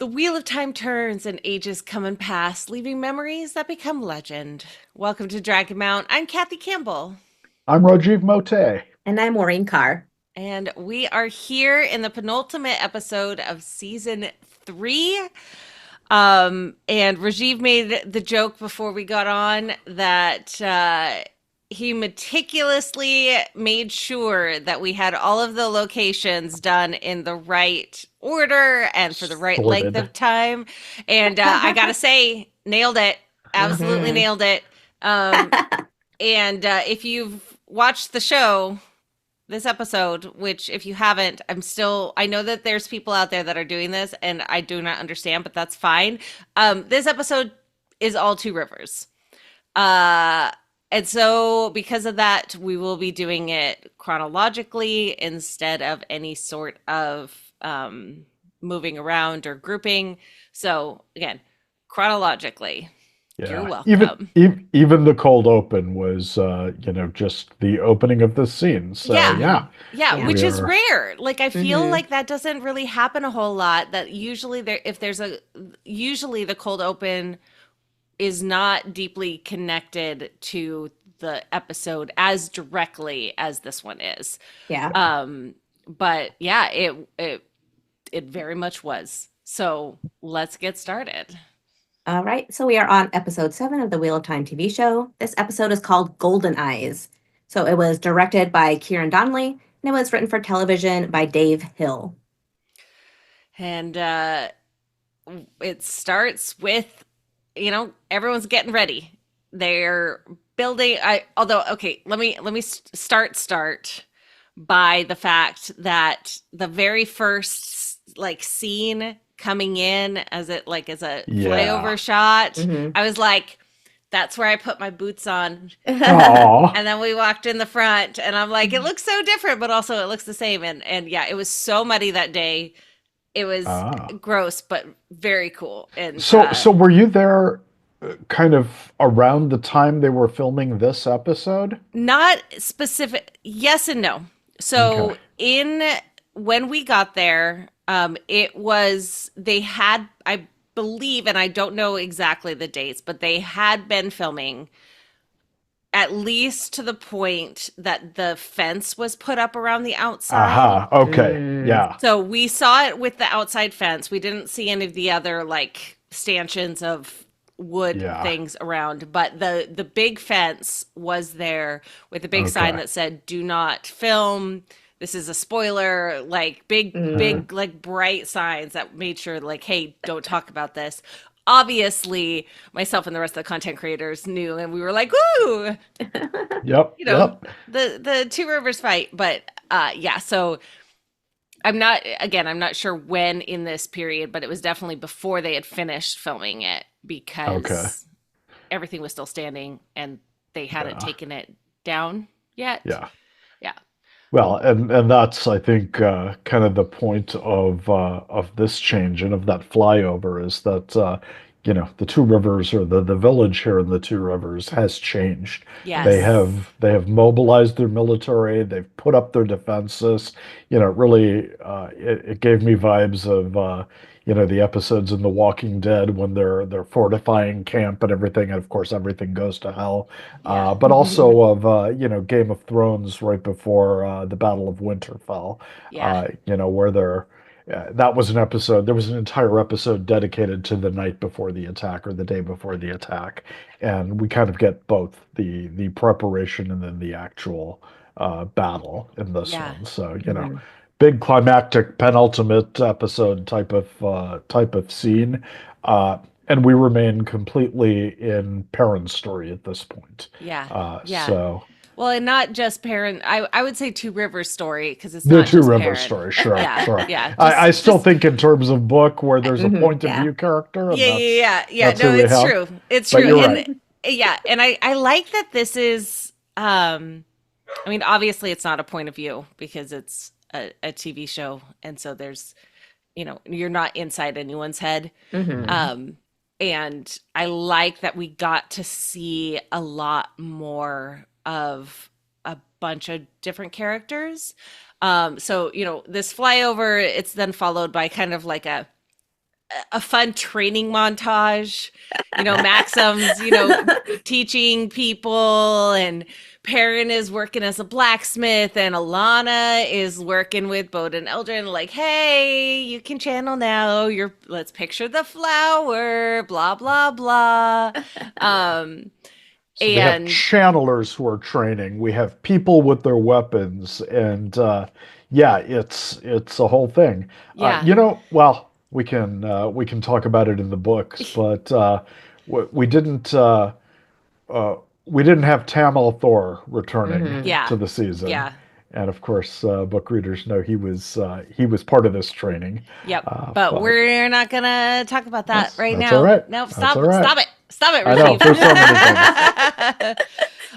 The wheel of time turns and ages come and pass, leaving memories that become legend. Welcome to Dragonmount. I'm Kathy Campbell, I'm Rajiv Moté. And I'm Maureen Carr. and we are here in the penultimate episode of season 3. And Rajiv made the joke before we got on that he meticulously made sure that we had all of the locations done in the right order and for the right length Sorted. of time. And I gotta say, nailed it. Absolutely hmm nailed it. And if you've watched the show, this episode, which if you haven't, I know that there's people out there that are doing this and I do not understand, but that's fine. This episode is all Two Rivers. Uh, and so because of that, we will be doing it chronologically instead of any sort of moving around or grouping. So again, chronologically, you're Yeah. Even welcome. even the cold open was just the opening of the scene. So Yeah. yeah, Yeah, Yeah. which is we're rare. Like I feel hmm like that doesn't really happen a whole lot. That usually there if there's a usually the cold open is not deeply connected to the episode as directly as this one is. Yeah. Um but yeah, it very much was. So, let's get started. All right. So we are on episode 7 of the Wheel of Time TV show. This episode is called Goldeneyes. So it was directed by Kieran Donnelly and it was written for television by Dave Hill. And it starts with everyone's getting ready. They're building I although okay, let me start by the fact that the very first like scene coming in as it like as a yeah. flyover shot, hmm I was like, that's where I put my boots on. Aw. And then we walked in the front and I'm like, it looks so different, but also it looks the same. And yeah, it was so muddy that day. It was Ah. gross, but very cool. And So were you there kind of around the time they were filming this episode? not specific, yes and no. Okay. So in when we got there, it was they had I believe, and I don't know exactly the dates, but they had been filming at least to the point that the fence was put up around the outside. Aha. Okay. mm Yeah. So we saw it with the outside fence. We didn't see any of the other like stanchions of wood Yeah. things around, but the big fence was there with a big sign Okay. that said "Do not film." This is a spoiler, like mm big, like bright signs that made sure, like, hey, don't talk about this. Obviously, myself and the rest of the content creators knew, and we were like, "Woo!" Yep. You know, Yep. the Two Rivers fight. But yeah, so I'm not sure when in this period, but it was definitely before they had finished filming it Okay. because everything was still standing and they hadn't Yeah. taken it down yet. Yeah. Yeah. Well, and that's I think kind of the point of this change and of that flyover is that the Two Rivers or the village here in the Two Rivers has changed. Yes. They have mobilized their military. They've put up their defenses. Really, it gave me vibes of the episodes in The Walking Dead when they're fortifying camp and everything, and of course everything goes to hell. Yeah. But also of Game of Thrones right before the Battle of Winterfell, Yeah. where they're that was an episode. There was an entire episode dedicated to the night before the attack or the day before the attack, and we kind of get both the preparation and then the actual battle in this Yeah. one. So hmm big climactic penultimate episode type of scene. And we remain completely in Perrin's story at this point. Yeah. Yeah. So Well, and not just parent. I would say Two Rivers story because it's the not Two just Rivers parent. story, sure, Yeah. sure. Yeah. I still Just think in terms of book where there's a point of Yeah. view character, and yeah, yeah, yeah, yeah. that's No, who we it's have. true. It's But true. you're right. And yeah, and I like that this is I mean, obviously it's not a point of view because it's a TV show and so there's you're not inside anyone's head. hmm Um and I like that we got to see a lot more of a bunch of different characters. So, this flyover, it's then followed by kind of like a fun training montage. Maxim's, teaching people, and Perrin is working as a blacksmith, and Alana is working with Bowden Eldrin, like, hey, you can channel now. Let's picture the flower, blah, blah, blah. So we have And channelers who are training. We have people with their weapons, and yeah, it's a whole thing. yeah, Well, we can talk about it in the books, but we, we didn't uh, uh, we didn't have Tamil Thor returning Hmm. yeah, to the season, yeah, and of course, book readers know he was part of this training. yep. But But we're not gonna talk about that right that's all now. right. No, That's all stop, right. stop it, stop it, I know there's so many things.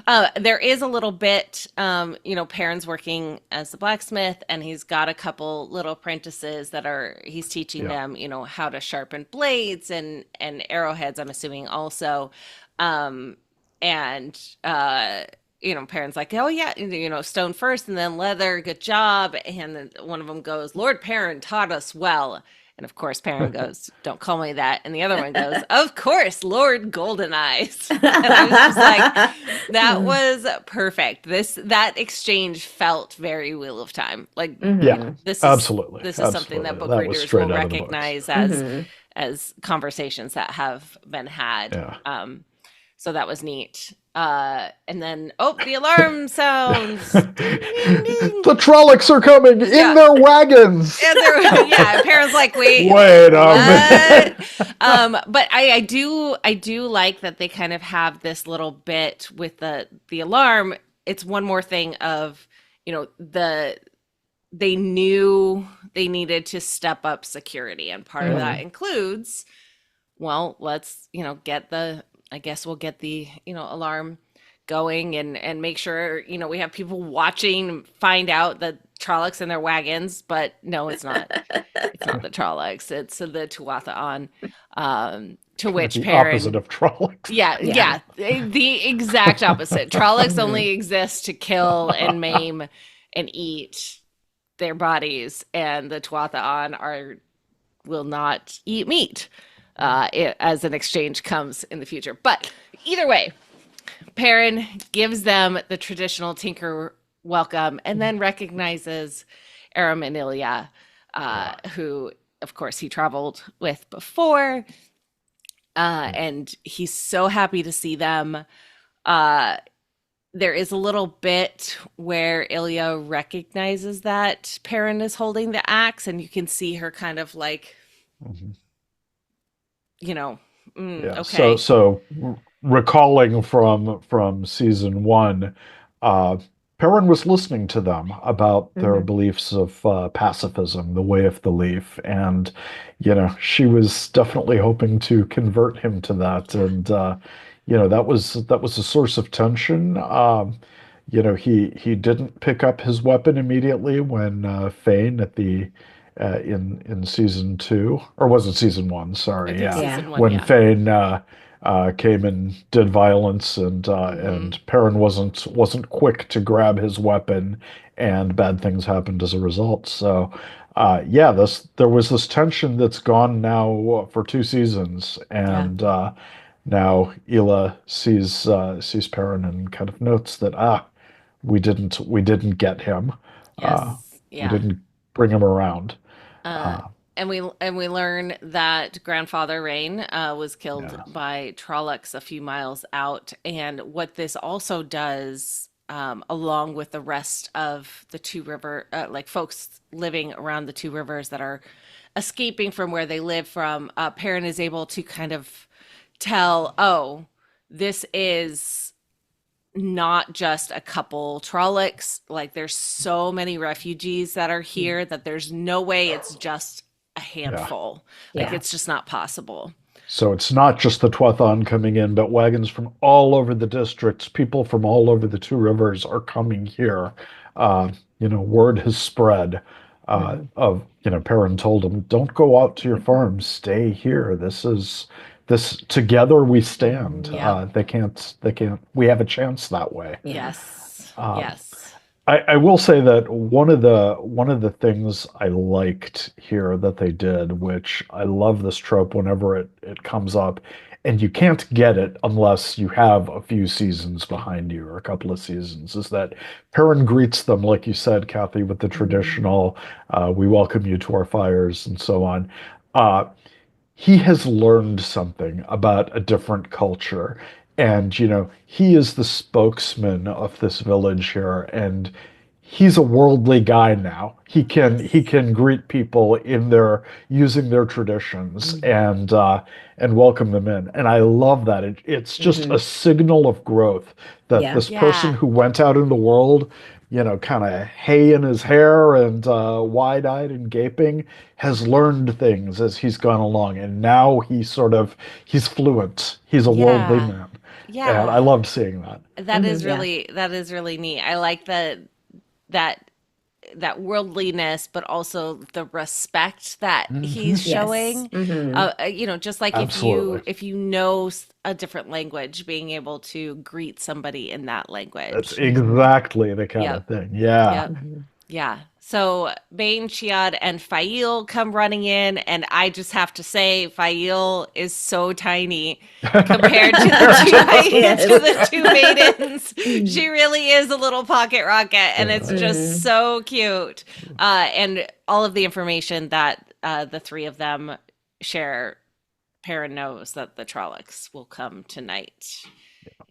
Rajiv. There is a little bit, Perrin's working as the blacksmith, and he's got a couple little apprentices he's teaching Yeah. them, how to sharpen blades and arrowheads, I'm assuming also. Um, and Perrin's like, oh yeah, stone first and then leather, good job. And then one of them goes, Lord Perrin taught us well. And of course, Perrin goes, don't call me that. And the other one goes, of course, Lord Goldeneyes. And I was just like, that was perfect. That exchange felt very Wheel of Time. Like, Yeah, Hmm. absolutely. this is something that Absolutely. book That was readers will straight out of the books. recognize Hmm. as conversations that have been had. Yeah. So that was neat. And then, the alarm sounds. Ding, ding, ding. The Trollocs are coming Yeah. in their wagons. And yeah, Perrin's like, wait, Wait a what? minute. But I do like that they kind of have this little bit with the alarm. It's one more thing of, they knew they needed to step up security, and part of that includes, well, let's, I guess we'll get the, alarm going and make sure, we have people watching, find out that Trollocs in their wagons, but no, it's not. It's not the Trollocs. It's the Tuatha to which The Perrin. opposite of Trollocs. Yeah, the exact opposite. Trollocs only exist to kill and maim and eat their bodies, and the Tuatha will not eat meat. As an exchange comes in the future. But either way, Perrin gives them the traditional Tinker welcome, and then recognizes Aram and Ilya, who, of course, he traveled with before. And he's so happy to see them. There is a little bit where Ilya recognizes that Perrin is holding the axe, and you can see her kind of like, Mhm. Yeah. So Okay. recalling from season one, Perrin was listening to them about their Hmm. beliefs of pacifism, the way of the leaf, and she was definitely hoping to convert him to that, and that was a source of tension. He didn't pick up his weapon immediately when Fane at the in season two, or was it season one? I Sorry, think yeah, Yeah. season one, when yeah. Fane came and did violence, Hmm. and Perrin wasn't quick to grab his weapon, and bad things happened as a result. So, yeah, there was this tension that's gone now for two seasons, Yeah. and now Ela sees Perrin and kind of notes that we didn't get him, uh, Yes. we Yeah. didn't bring him around. Uh, Uh, and we learn that Grandfather Rain was killed yeah, by Trollocs a few miles out, and what this also does, along with the rest of the Two River, like folks living around the Two Rivers that are escaping from where they live from, Perrin is able to kind of tell, oh, this is not just a couple Trollocs. Like, there's so many refugees that are here that there's no way it's just a yeah. handful. Like, Yeah. it's just not possible. So it's not just the Tuathon coming in, but wagons from all over the districts, people from all over the two rivers are coming here. Word has spread Hmm. Perrin told him, don't go out to your farms, stay here. This together we stand. Yep. They can't, we have a chance that way. Yeah. Yes. Um, Yes. I will say that one of the things I liked here that they did, which I love this trope whenever it comes up, and you can't get it unless you have a few seasons behind you or a couple of seasons, is that Perrin greets them, like you said, Kathy, with the Mhm. traditional "we welcome you to our fires" and so on. Uh, he has learned something about a different culture. And, he is the spokesman of this village here, and he's a worldly guy now. He can he Yes. can greet people in their using their traditions Mhm. and welcome them in. And I love that. It's just a Mhm. signal of growth that Yeah. this person Yeah. who went out in the world, kind of hay in his hair and wide-eyed and gaping, has learned things as he's gone along, and now he's fluent. He's a worldly Yeah. man, and I Yeah. loved seeing that. Mhm. Yeah. That is really neat. I like that that worldliness, but also the respect that he's Hmm. Yes. showing. Mhm. Just like Absolutely. if you know a different language, being able to greet somebody in that That's language. Mhm. exactly the kind Yep. of thing. Yeah. Yep. Mhm. Yeah. So Bane, Chiad, and Fail come running in, and I just have to say, Fail is so tiny compared to the two Yes. to the two maidens. Mhm. She really is a little pocket rocket, and it's Yeah. just Mhm. so cute. And all of the information that the three of them share, Perrin knows that the Trollocs will come tonight,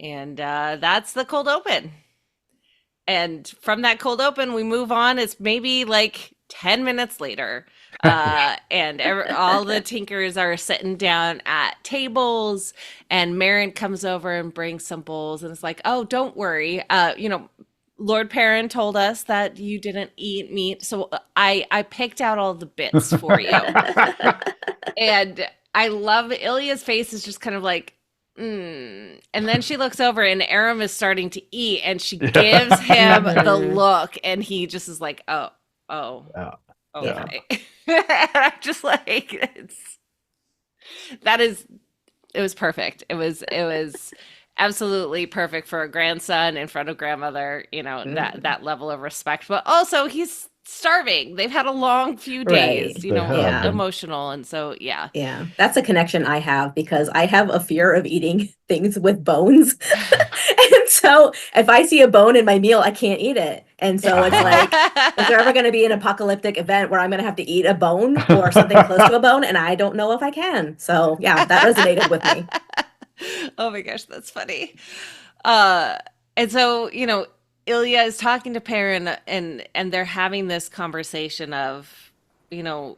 and that's the cold open. And from that cold open, we move on. It's maybe like 10 minutes later. And all the Tinkers are sitting down at tables, and Marin comes over and brings some bowls. And it's like, oh, don't worry. Lord Perrin told us that you didn't eat meat. So I picked out all the bits for you. And I love Ilya's face is just kind of like, And then she looks over and Aram is starting to eat and she gives him the Mhm. look and he just is like, oh, Yeah. Yeah. Yeah. okay. And I'm just like, that is, it was perfect. It was absolutely perfect for a grandson in front of grandmother, that Mhm. level of respect. But also he's starving. They've had a long few days, Right. They have. Yeah. emotional. And so, yeah. Yeah. That's a connection I have because I have a fear of eating things with bones. And so if I see a bone in my meal, I can't eat it. And so it's Uh-huh. like, is there ever going to be an apocalyptic event where I'm going to have to eat a bone or something close to a bone? And I don't know if I can. So yeah, that resonated with me. Oh my gosh, that's funny. Uh, and so, Ilya is talking to Perrin and they're having this conversation of, you know,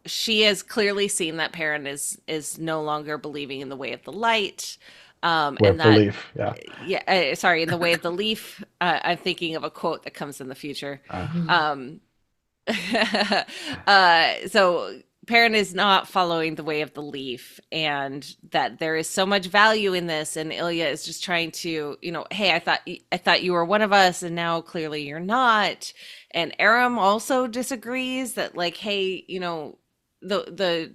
she has clearly seen that Perrin is no longer believing in the way of the light. And With the that leaf. Yeah. yeah, sorry, in the way of the leaf. I'm thinking of a quote that comes in the future. Mhm. Um, so Perrin is not following the way of the leaf, and that there is so much value in this. And Ilya is just trying to, hey, I thought you were one of us, and now clearly you're not. And Aram also disagrees that, like, hey, the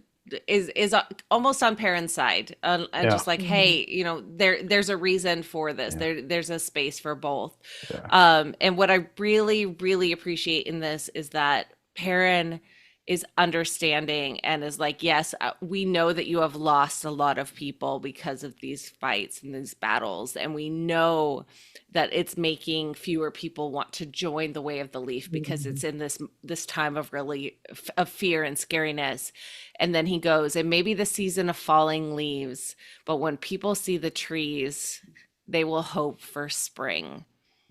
is almost on Perrin's side, and Yeah. just like, Mhm. hey, there's a reason for this. Yeah. There's a space for both. Yeah. And what I really, really appreciate in this is that Perrin is understanding and is like, yes, we know that you have lost a lot of people because of these fights and these battles. And we know that it's making fewer people want to join the way of the leaf because Mhm. it's in this time of really of fear and scariness. And then he goes, and maybe the season of falling leaves, but when people see the trees, they will hope for spring.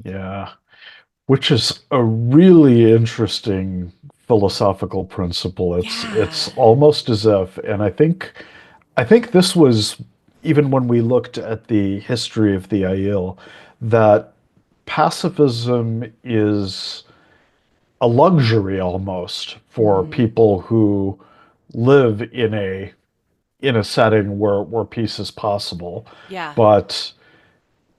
Yeah. Which is a really interesting philosophical principle. It's Yeah. almost as if, and I think this was even when we looked at the history of the Aiel, that pacifism is a luxury almost for Mhm. people who live in a setting where peace is possible. Yeah. But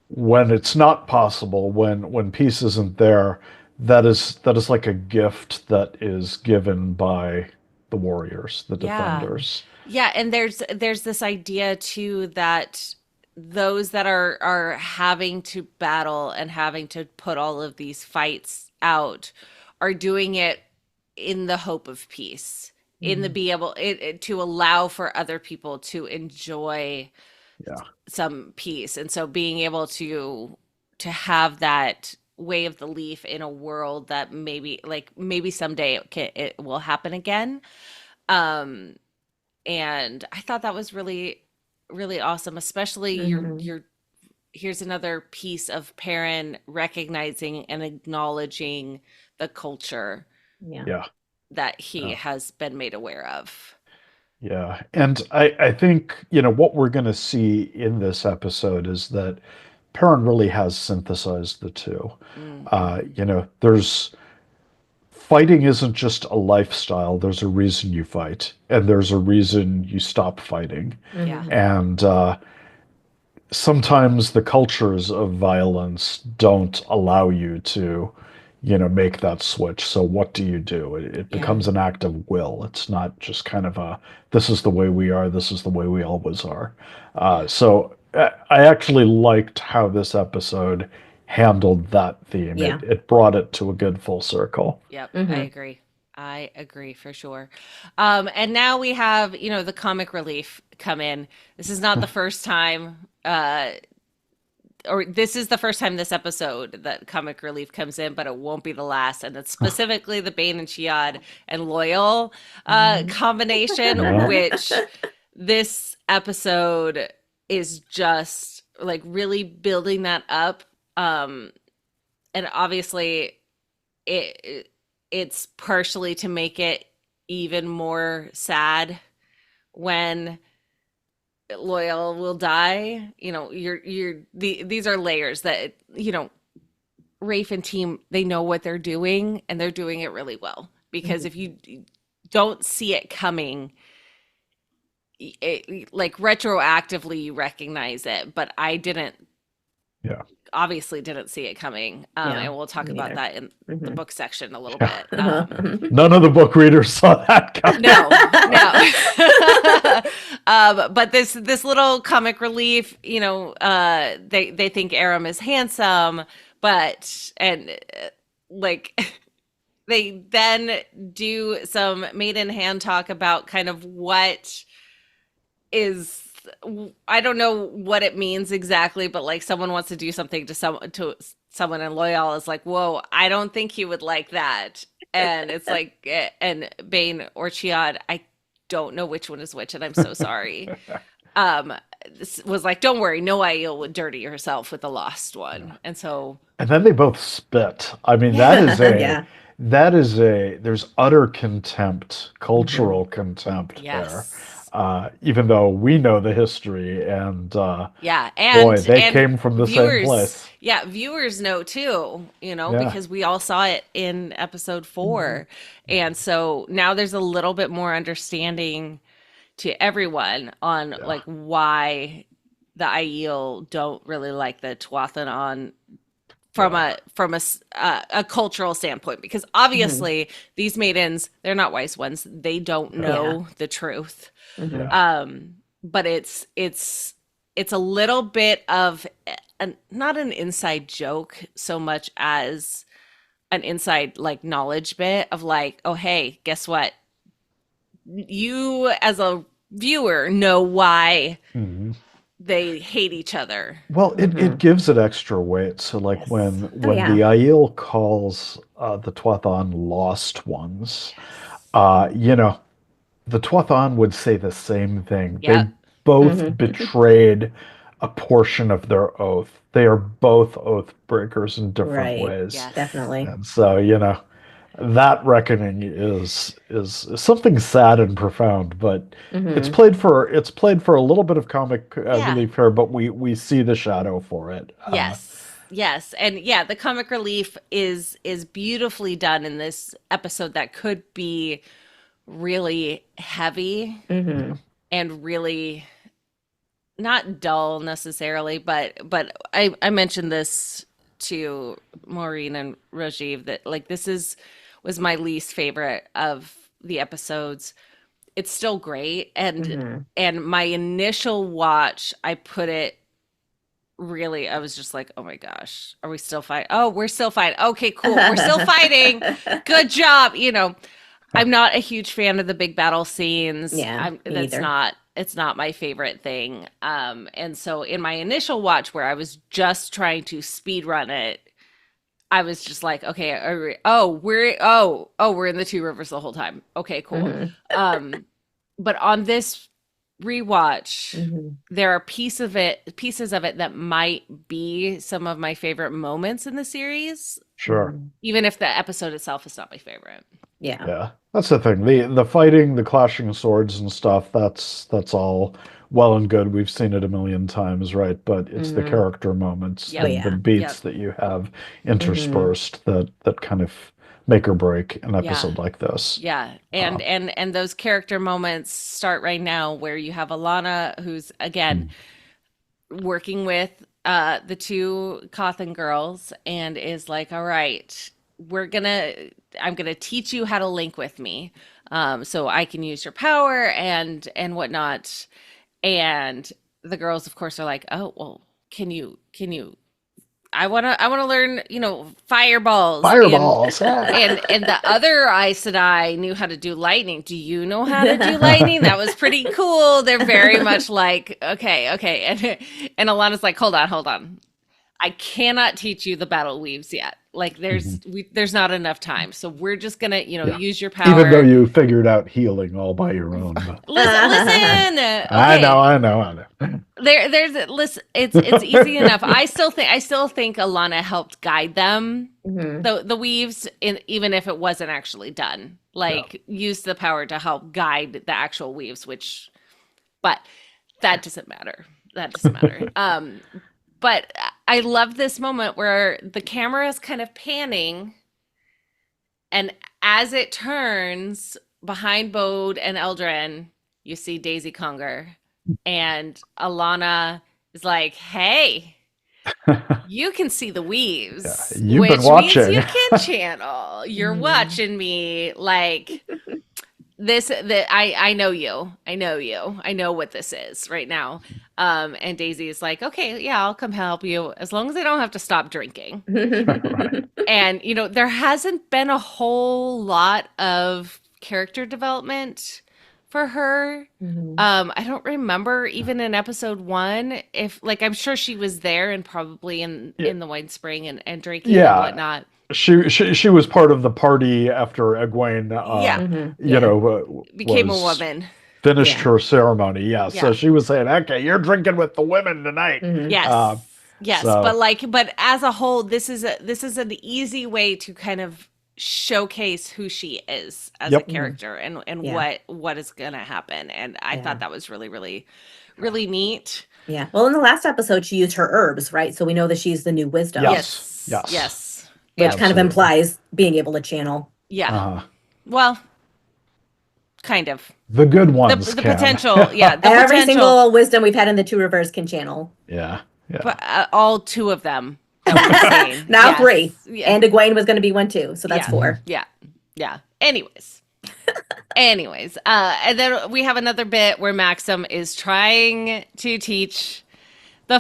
when it's not possible, when peace isn't there, that is like a gift that is given by the warriors, the Yeah. defenders. Yeah, and there's this idea too that those that are having to battle and having to put all of these fights out are doing it in the hope of peace, in the Mhm. be able to allow for other people to enjoy Yeah. some peace. And so being able to have that wave the leaf in a world that maybe someday it will happen again. um and I thought that was really really awesome, especially Mhm. you're here's another piece of Perrin recognizing and acknowledging the culture Yeah. Yeah. that he Yeah. has been made aware of. Yeah. And I think, what we're going to see in this episode is that Perrin really has synthesized the two. Mm, There's fighting isn't just a lifestyle. There's a reason you fight, and there's a reason you stop fighting. yeah. Mhm. And sometimes the cultures of violence don't allow you to, make that switch. So what do you do? It Yeah. becomes an act of will. It's not just kind of this is the way we are, this is the way we always are. Yeah. So I actually liked how this episode handled that theme. Yeah. It brought it to a good full circle. Yep, I Mhm. agree. I agree for sure. And now we have, the comic relief come in. This is not the first time, or this is the first time this episode that comic relief comes in, but it won't be the last. And it's specifically the Bane and Chiad and Loyal Mhm. combination, Yeah. which this episode is just like really building that up. And obviously it's partially to make it even more sad when Loyal will die. These are layers that Rafe and team, they know what they're doing, and they're doing it really well, because Mhm. if you don't see it coming, like retroactively you recognize it, but I didn't Yeah. obviously didn't see it coming. Yeah. And we'll talk Me about neither. that in the Mhm. book section a little Yeah. bit. None of the book readers saw that coming. No, no. But this little comic relief, they think Aram is handsome, but like they then do some maiden hand talk about kind of what is, I don't know what it means exactly, but like someone wants to do something to someone and Loyal is like, whoa, I don't think he would like that. And it's like, and Bane or Chiad, I don't know which one is which, and I'm so sorry. Um, was like, don't worry, no Aiel would dirty herself with the lost one. And so, And then they both spit. I mean, Yeah. there's utter contempt, Mhm. cultural contempt there. yes. Even though we know the history, and Yeah, boy, they and came from the same viewers, place. yeah, viewers know too, Yeah. because we all saw it in episode Mhm. 4. And so now there's a little bit more understanding to everyone on Yeah. like why the Aiel don't really like the Tuathanon from Yeah. a cultural standpoint, because Mhm. obviously these maidens, they're not wise ones. They don't Yeah. know the truth. Mhm. Yeah. But it's a little bit of not an inside joke so much as an inside like knowledge bit of like, oh hey, guess what? You as a viewer know why Mhm. they hate each other. Well, it Mhm. gives it extra weight. So, like Yes. Oh when yeah. the Aiel calls the Tuathon lost ones, Yes. uh, you know, the Tuathon would say the same thing. They Yep. both Mhm. betrayed a portion of their oath. They are both oath breakers in different Right. ways. Yes. Definitely. And so, that reckoning is something sad and profound, but Mhm. it's played for a little bit of comic Yeah. relief here, but we see the shadow for it. Yes. Yes. And yeah, the comic relief is beautifully done in this episode that could be really heavy Mhm. and really not dull necessarily, but I mentioned this to Maureen and Rajiv that like was my least favorite of the episodes. It's still great, and Mhm. my initial watch, I put it really, I was just like, oh my gosh, are we still fighting? Oh, we're still fighting. Okay, cool. We're still fighting. Good job. I'm not a huge fan of the big battle scenes. Yeah, me That's either. not, it's not my favorite thing. And so in my initial watch where I was just trying to speed run it, I was just like, okay, we're in the Two Rivers the whole time. Okay, cool. Mhm. But on this rewatch, Mhm. there are pieces of it that might be some of my favorite moments in the series, Sure. even if the episode itself is not my favorite. Yeah. Yeah, that's the thing. The fighting, the clashing swords and stuff, that's all well and good. We've seen it a million times, right? But it's the Mhm. character moments Yep. Oh, and yeah. the Yep. beats that you have Mhm. interspersed that kind of make or break an Yeah. episode like this. Yeah. And those character moments start right now where you have Alana, who's again working with the two Cawthon girls and is like, all right, I'm gonna teach you how to link with me, so I can use your power and whatnot. And the girls, of course, are like, oh well, can you I wanna learn, fireballs. Fireballs. Yeah. And the other Aes Sedai knew how to do lightning. Do you know how to do lightning? That was pretty cool. They're very much like, okay. And Alana's like, hold on. I cannot teach you the battle weaves yet. Like there's not enough time. So we're just gonna, Yeah. use your Even though power. you figured out healing all by your own. But Listen. Okay. I know. Listen, it's easy enough. I still think Alana helped guide them. Mhm. The weaves, even if it wasn't actually done, like use the power to help guide the actual weaves, but that doesn't matter. But I love this moment where the camera is kind of panning, and as it turns behind Bode and Eldrin, you see Daisy Conger, and Alana is like, hey, you can see the weaves, You've which been watching. means you can channel. You're watching me, like I know you. I know what this is right now. And Daisy is like, okay, yeah, I'll come help you as long as I don't have to stop drinking. Right. And there hasn't been a whole lot of character development for her. Mhm. I don't remember even in episode 1 if, like, I'm sure she was there and probably in the Wine Spring and drinking and whatnot. She was part of the party after Egwene, Mhm. Became a was woman. finished Yeah. her ceremony. Yeah, so Yeah. she was saying, "Okay, you're drinking with the women tonight." Mhm. Yes. Yes, so- but as a whole, this is an easy way to kind of showcase who she is as a Yep. character and Yeah. what is gonna happen. And I thought that was really, really, really neat. Yeah. Well, in the last episode, she used her herbs, right? So we know that she's the new wisdom. Yes. Yes. Which Yeah. kind of Absolutely. implies being able to channel. Yeah. Uh-huh. Well, kind of. The good The ones can. potential, yeah. The Every potential, single wisdom we've had in the Two Rivers can channel. Yeah. but, all 2 of them that we've seen. Now Yes. 3. Yeah. And Egwene was going to be 1 too. So that's Yeah. 4. Yeah. Anyways. And then we have another bit where Maxim is trying to teach the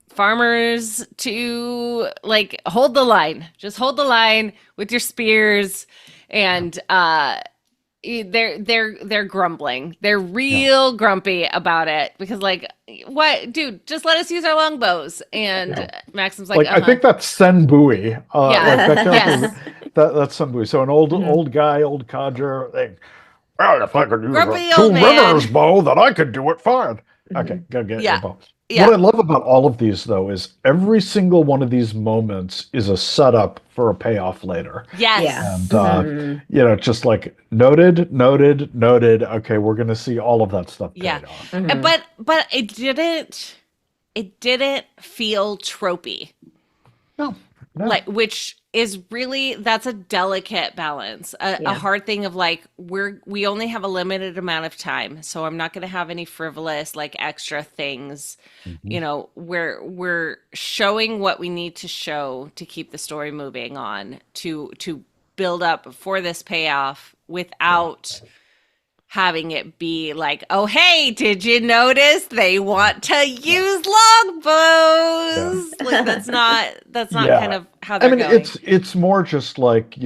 farmers to, like, hold the line. Just hold the line with your spears. And they're grumbling. They're real grumpy about it because, like, what, dude, just let us use our longbows. And Maxim's like, I think that's Sen Bui. Yeah. Like that Yes. that's Sen Bui. So an old guy, old codger. Like, well, if I could use Grumpy a Two old man. Rivers bow, then I could do it fine. Okay, go get Yeah. your bow. Yeah. What I love about all of these, though, is every single one of these moments is a setup for a payoff later. Yes. Yeah. And just like noted. Okay, we're gonna see all of that stuff paid Yeah. off. Mhm. But it didn't feel tropey. No. Like, which is really, that's a delicate balance, a hard thing of, like, we only have a limited amount of time, so I'm not going to have any frivolous, like, extra things. We're showing what we need to show to keep the story moving on, to build up for this payoff without having it be like, oh, hey, did you notice they want to use longbows? Like that's not kind Yeah. of how I they're mean, going. it's more just like,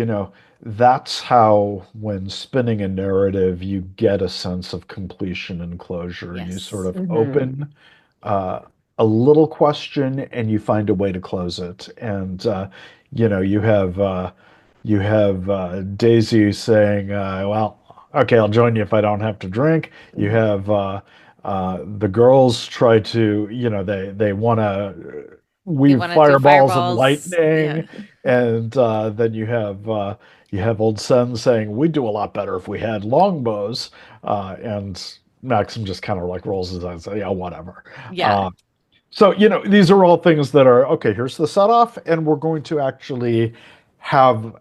that's how when spinning a narrative, you get a sense of completion and closure. You sort Yes. of open uh, a little question and you find a way to close it. And you have Daisy saying, "Well, okay, I'll join you if I don't have to drink." You have the girls try to, they want to They weave want to do fireballs and fireballs. Yeah. lightning, and then you have old Sen saying, "We'd do a lot better if we had longbows," and Maxim just kind of like rolls his eyes and says, "Yeah, whatever." Yeah. Uh, so, these are all things that are okay. Here's the set off, and we're going to actually have.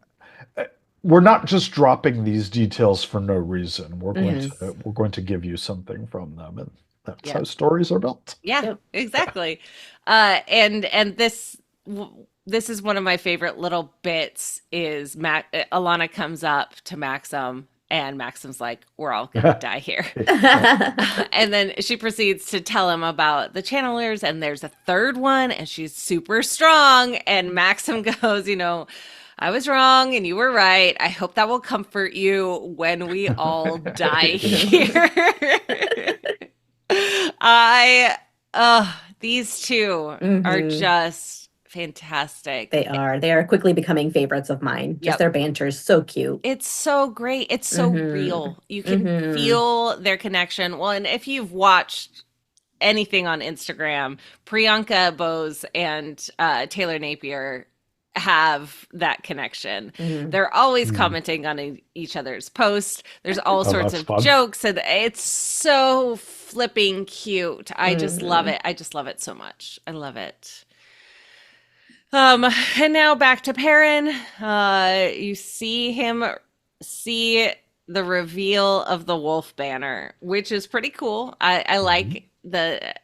We're not just dropping these details for no reason. We're going Mhm. to we're going to give you something from them, and that's Yeah. how stories are built. Yeah, Yep. exactly. And this is one of my favorite little bits is Alana comes up to Maxim and Maxim's like, we're all gonna die here. And then she proceeds to tell him about the channelers, and there's a third one, and she's super strong. And Maxim goes, I was wrong and you were right. I hope that will comfort you when we all die here. I these two are Mhm. just fantastic. They are. They are quickly becoming favorites of mine. Just Yep. their banter is so cute. It's so great. It's so real. You can Mhm. feel their connection. Well, and if you've watched anything on Instagram, Priyanka Bose and Taylor Napier have that connection. Mhm. They're always Hmm. commenting on each other's posts. There's all Oh, sorts that's of fun. jokes, and it's so flipping cute. I just love Mhm. it. I just love it so much. I love it. And now back to Perrin. You see him see the reveal of the wolf banner, which is pretty cool. I Mhm.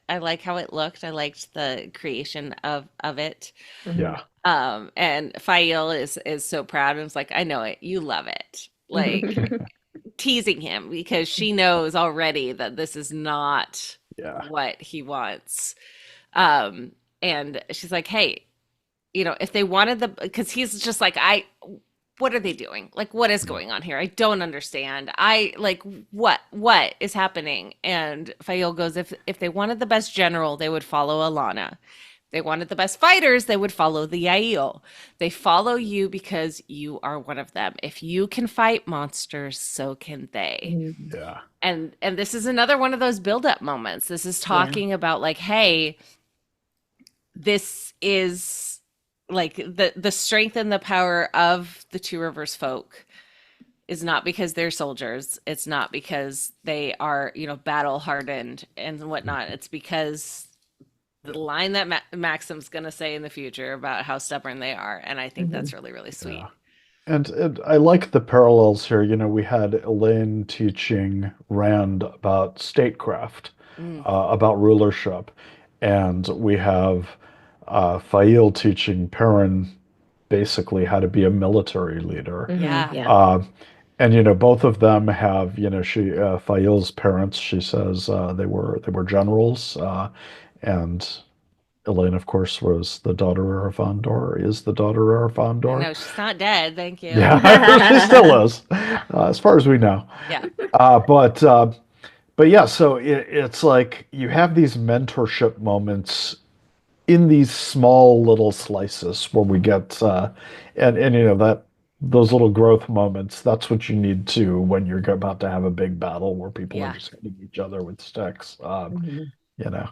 I like how it looked. I liked the creation of it. Mhm. Yeah. And Fail is so proud and it's like, I know it, you love it. Like teasing him because she knows already that this is not Yeah. what he wants. Um, and she's like, hey, if they wanted because he's just like, what are they doing? Like, what is going on here? I don't understand. I like what is happening? And Fael goes, if they wanted the best general, they would follow Alana. They wanted the best fighters, they would follow the Yael. They follow you because you are one of them. If you can fight monsters, so can they. Mhm. Yeah. And this is another one of those build-up moments. This is Yeah. talking about like, hey, this is like the strength and the power of the Two Rivers folk is not because they're soldiers. It's not because they are, battle hardened and whatnot. It's because the line that Maxim's going to say in the future about how stubborn they are. And I think that's Mhm. really, really Yeah. sweet. And I like the parallels here. We had Elaine teaching Rand about statecraft, Mm, about rulership, and we have Fail teaching Perrin basically how to be a military leader. Mhm. yeah. Yeah. And both of them have, she Fail's parents, she says they were generals, and Elaine, of course, was the daughter of Fandor, is the daughter of Fandor. No, she's not dead. Thank you. Yeah, she still is, as far as we know. Yeah. But yeah, so it's like you have these mentorship moments in these small little slices where we get and that those little growth moments. That's what you need to when you're about to have a big battle where people are Yeah. just hitting each other with sticks. Mhm. You know,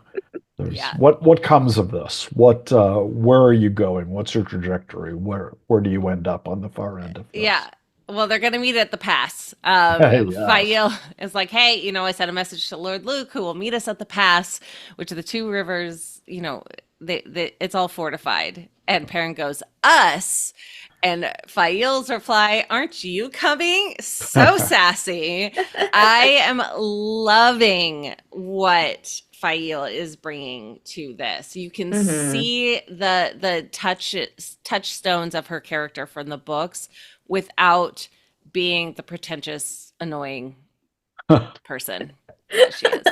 there's Yeah. what comes of this? Where are you going? What's your trajectory? Where do you end up on the far end of Yeah. this? Well, they're going to meet at the pass. Yes. Fael is like, hey, I sent a message to Lord Luke who will meet us at the pass, which are the two rivers, it's all fortified. And Perrin goes, us. And Fael's reply, aren't you coming? So sassy. I am loving what Fael is bringing to this. You can Mhm. see the touchstones of her character from the books without being the pretentious, annoying person that she is.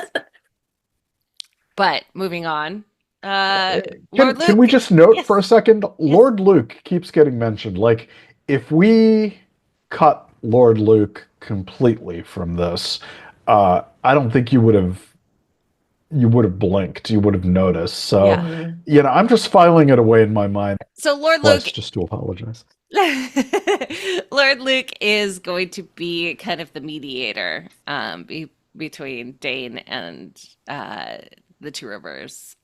But moving on, Lord Can we Luke. just note Yes. for a second? Yes. Lord Luke keeps getting mentioned. Like, if we cut Lord Luke completely from this, I don't think you would have blinked, you would have noticed. So, Yeah. Mhm. I'm just filing it away in my mind. So Lord Plus, Luke just to apologize. Lord Luke is going to be kind of the mediator between Dane and the Two Rivers.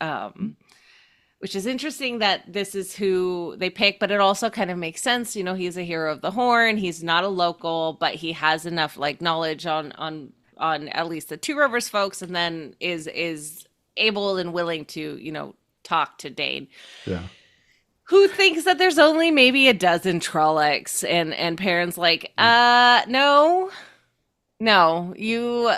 Which is interesting that this is who they pick, but it also kind of makes sense. You know, he's a hero of the Horn. He's not a local, but he has enough like knowledge on at least the Two Rivers folks, and then is able and willing to, you know, talk to Dane, Yeah. who thinks that there's only maybe a dozen Trollocs, and Perrin's like, no, no, you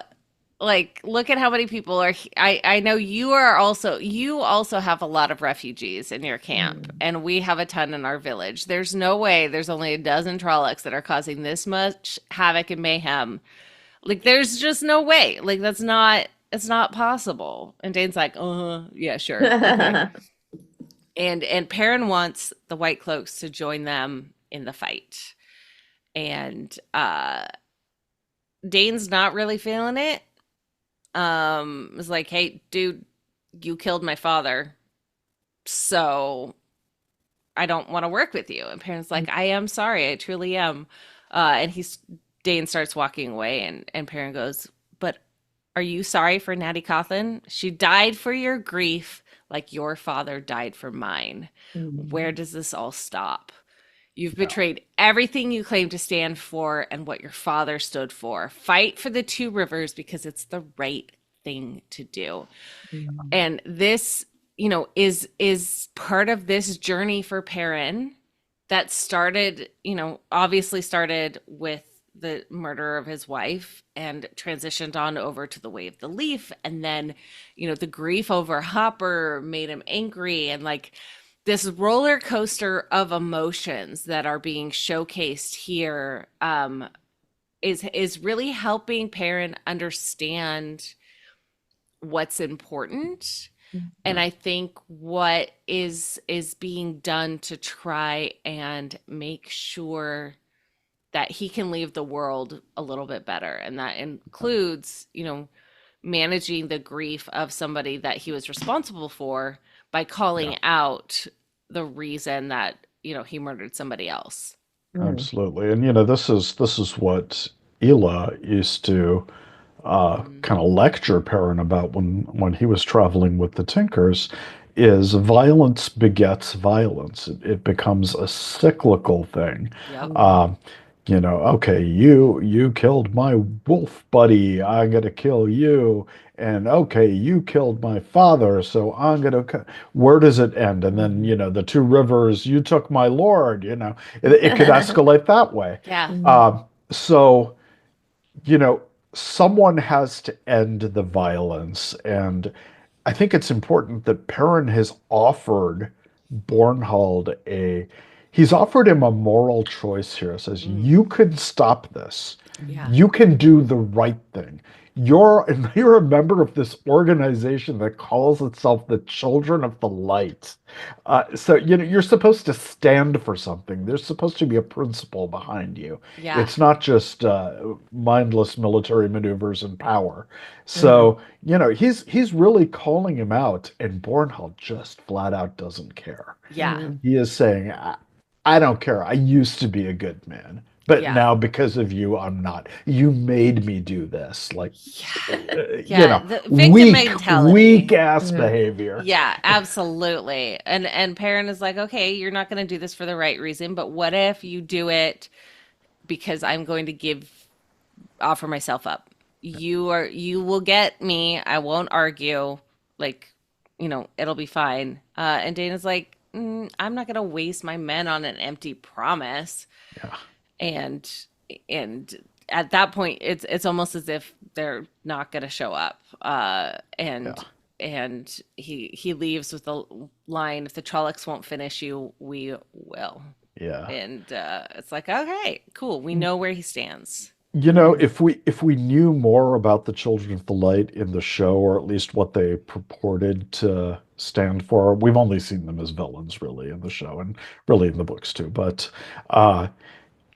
like look at how many people are I know you also have a lot of refugees in your camp, Mhm. and we have a ton in our village. There's no way there's only a dozen Trollocs that are causing this much havoc and mayhem. Like there's just no way. Like that's not it's not possible. And Dane's like, yeah, sure. Okay. And Perrin wants the White Cloaks to join them in the fight. And Dane's not really feeling it. Was like, hey, dude, you killed my father, so I don't want to work with you. And Perrin's like, I am sorry, I truly am. And Dane starts walking away, and Perrin goes, but are you sorry for Natty Cawthon? She died for your grief like your father died for mine. Where Mhm. does this all stop? You've Yeah. betrayed everything you claim to stand for and what your father stood for. Fight for the Two Rivers because it's the right thing to do. Mhm. And this, you know, is part of this journey for Perrin that started, you know, obviously started with the murder of his wife and transitioned on over to the Way of the Leaf, and then, you know, the grief over Hopper made him angry, and like this roller coaster of emotions that are being showcased here is really helping Perrin understand what's important, and Yeah. I think what is being done to try and make sure that he can leave the world a little bit better, and that includes, you know, managing the grief of somebody that he was responsible for by Yeah. calling out the reason that, you know, he murdered somebody else. Mhm. Absolutely. And this is what Ela used to Mm, kind of lecture Perrin about when he was traveling with the Tinkers, is violence begets violence. It becomes a cyclical thing. yep. Um, okay, you killed my wolf buddy, I'm gonna kill you. And okay, you killed my father, so I'm gonna. Where does it end? And then, Mhm. the Two Rivers, you took my lord. It could escalate that way. Yeah. Mhm. So you know, someone has to end the violence. And I think it's important that Perrin has offered Bornhold he's offered him a moral choice here. Says, Mm, you can stop this. yeah. You can do the right thing. You're a member of this organization that calls itself the Children of the Light. So you're supposed to stand for something. There's supposed to be a principle behind you. Yeah. It's not just mindless military maneuvers and power. Mhm. So he's really calling him out, and Bornhold just flat out doesn't care. Yeah. Mhm. He is saying, I don't care. I used to be a good man, but Yeah. now because of you, I'm not. You made me do this. Like, Yeah. Yeah. The victim weak, weak mentality. ass Mhm. behavior. Yeah, absolutely. And Perrin is like, okay, you're not going to do this for the right reason, but what if you do it because I'm going to offer myself up? You will get me. I won't argue. Like, you know, it'll be fine. And Dana's like, I'm not going to waste my men on an empty promise. Yeah, And and at that point, it's almost as if they're not going to show up. yeah, And he leaves with the line, "If the Trollocs won't finish you, we will." yeah. And it's like, okay, cool. We know where he stands. You know, if we knew more about the Children of the Light in the show, or at least what they purported to stand for, we've only seen them as villains really in the show and really in the books too. But uh,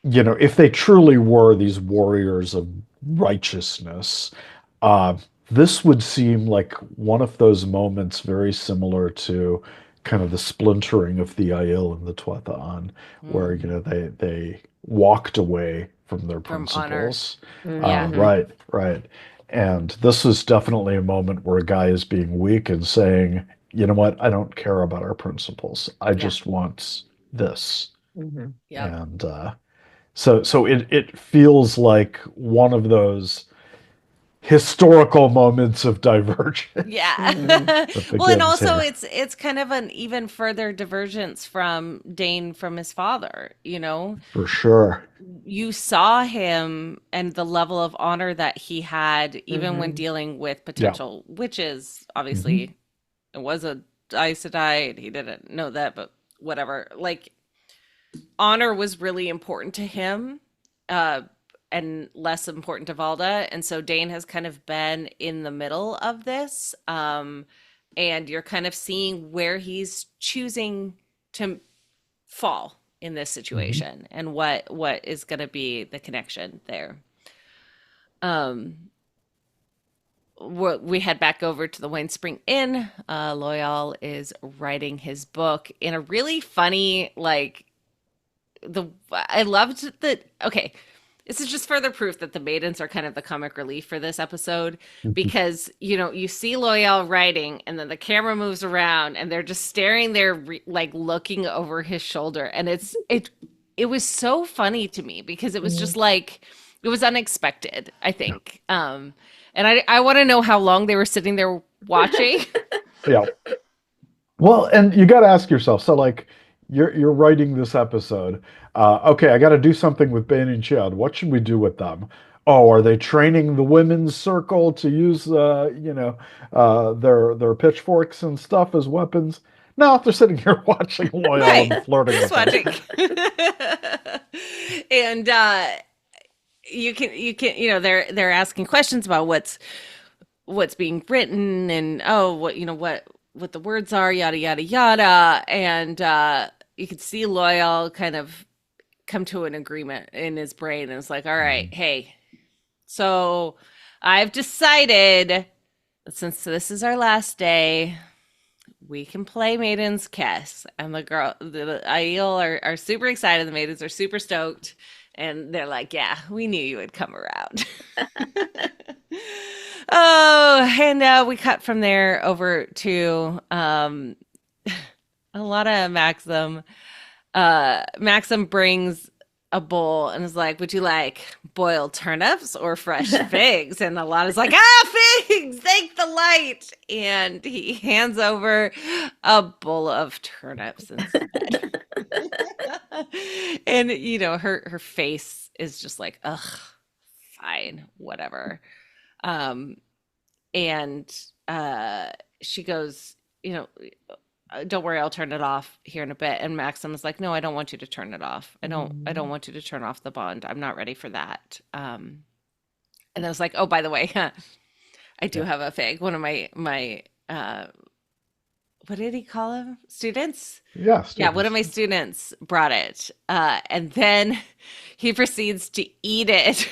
if they truly were these warriors of righteousness, uh, this would seem like one of those moments very similar to kind of the splintering of the Aiel and the Tuatha, where Mm, they walked away from their from honor. principles. Yeah. Hmm. Right, right. And this is definitely a moment where a guy is being weak and saying, you know what, I don't care about our principles. I Yeah. just want this. Hmm. Yep. And so it feels like one of those historical moments of divergence Yeah. Hmm. that Well, and begins also here. it's kind of an even further divergence from Dane from his father, you know? For sure. You saw him and the level of honor that he had even when Hmm. dealing with Yeah. potential witches. Hmm. Obviously, it was a Aes Sedai. He didn't know that, but whatever. Like honor was really important to him, uh, and less important to Valda. And so Dane has kind of been in the middle of this. And you're kind of seeing where he's choosing to fall in this Hmm. situation and what is going to be the connection there. Um, we head back over to the Wayne Spring Inn. Loyal is writing his book in a really funny, like the I loved that. Okay, this is just further proof that the maidens are kind of the comic relief for this episode because you see Loyal writing and then the camera moves around and they're just staring there like looking over his shoulder and it was so funny to me because it was Hmm. just like it was unexpected, I think. And I want to know how long they were sitting there watching. Yeah. Well, and you got to ask yourself, so like you're writing this episode. Okay, I got to do something with Bane and Chiad. What should we do with them? Oh, are they training the women's circle to use their pitchforks and stuff as weapons? No, they're sitting here watching Loyal Right. and flirting Just with him. watching. And you can they're asking questions about what's being written and oh what the words are, yada yada yada. And you could see Loyal kind of come to an agreement in his brain and it's like, all right, Mhm. hey, so I've decided that since this is our last day, we can play Maiden's Kiss. And the Aiel are super excited. The maidens are super stoked. And they're like, yeah, we knew you would come around. Oh, and we cut from there over to a lot of Maxim. Maxim brings a bowl and is like, would you like boiled turnips or fresh figs? And Alana's like, figs, thank the light. And he hands over a bowl of turnips instead. And her face is just like, ugh, fine, whatever. Um, and she goes, you know, don't worry, I'll turn it off here in a bit. And Maxim is like, no, I don't want you to turn it off. I don't Hmm. want you to turn off the bond. I'm not ready for that. And I was like, oh, by the way, I do Yeah. have a fig. One of my what did he call them? Students? Yeah, Yeah, one of students. my students brought it. And then he proceeds to eat it.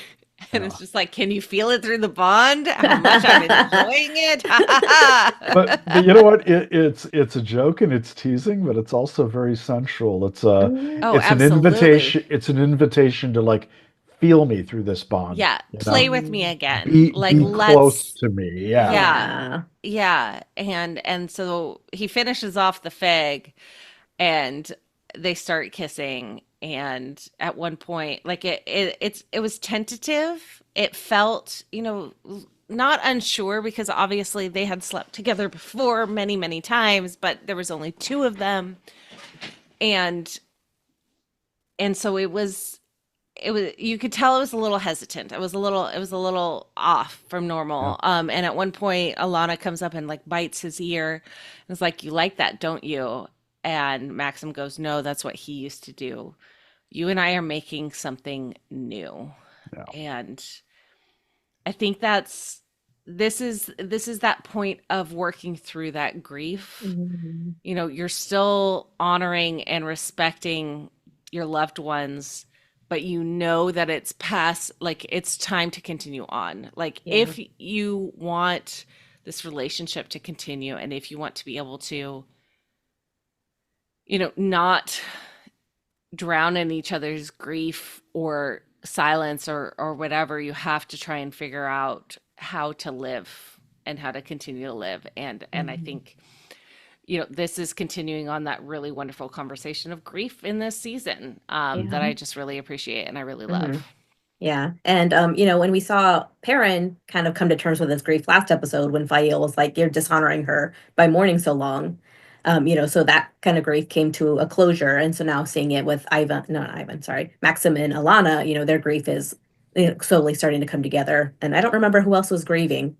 And it's Yeah. just like, can you feel it through the bond? How much I'm enjoying it? Ha ha But you know what? It's a joke and it's teasing, but it's also very sensual. Hmm. Oh, It's an absolutely. invitation. It's an invitation to like feel me through this bond. Yeah, You know, play with me again. Like be close let's to me. Yeah. yeah. Yeah. Yeah. And so he finishes off the fig and they start kissing and at one point like it was tentative. It felt, not unsure because obviously they had slept together before many, many times, but there was only two of them. And so it was you could tell it was a little hesitant. It was a little off from Yeah. normal. And at one point Alana comes up and like bites his ear and is like, you like that, don't you? And Maxim goes, no, that's what he used to do. You and I are making something new. Yeah. And I think this is that point of working through that grief. Mhm. You know, you're still honoring and respecting your loved ones, but you know that it's past, like it's time to continue on. Like Yeah. if you want this relationship to continue, and if you want to be able to, not drown in each other's grief or silence or whatever, you have to try and figure out how to live and how to continue to live. And I Mhm. think, this is continuing on that really wonderful conversation of grief in this season, that Yeah. I just really appreciate and I really love. Mhm. Yeah. And when we saw Perrin kind of come to terms with his grief last episode when Fael was like, "You're dishonoring her by mourning so long." So that kind of grief came to a closure. And so now seeing it with Ivan, no, not Ivan, sorry, Maxim and Alana, their grief is slowly starting to come together. And I don't remember who else was grieving.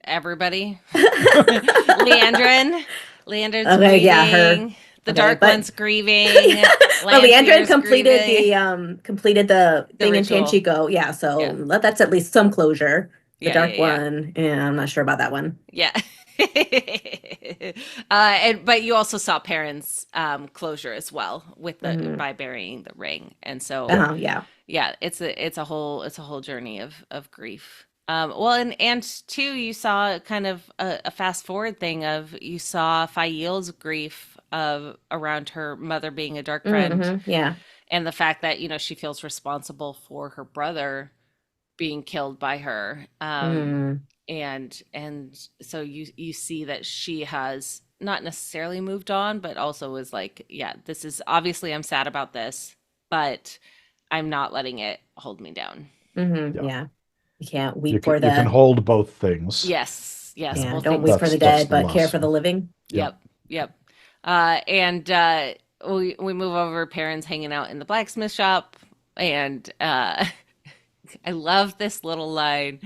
Everybody. Okay, Leandrin. Leander's yeah, her. grieving. The Okay, Dark but One's grieving. yeah, but Leandrin Lanfear's grieving. completed the The thing in ritual. Tanchico. Yeah, so Yeah. that's at least some closure. The Yeah, yeah, Dark yeah. One, yeah, I'm not sure about that one. Yeah. But you also saw Perrin's closure as well with the Hmm. by burying the ring. And so Yeah. yeah, it's a whole journey of grief. Well, and too, you saw kind of a fast forward thing of you saw Fael's grief of around her mother being a dark friend, Yeah. and the fact that she feels responsible for her brother being killed by her. Mm. And so you see that she has not necessarily moved on, but also is like, yeah, this is obviously, I'm sad about this, but I'm not letting it hold me down. Yeah. Yeah. You can't You weep can for you can the hold both things. Yes, yeah. both Don't weep things. for the That's dead, the but care for the lesson. living. Yeah. Yep. And we move over, parents hanging out in the blacksmith shop, and I love this little line.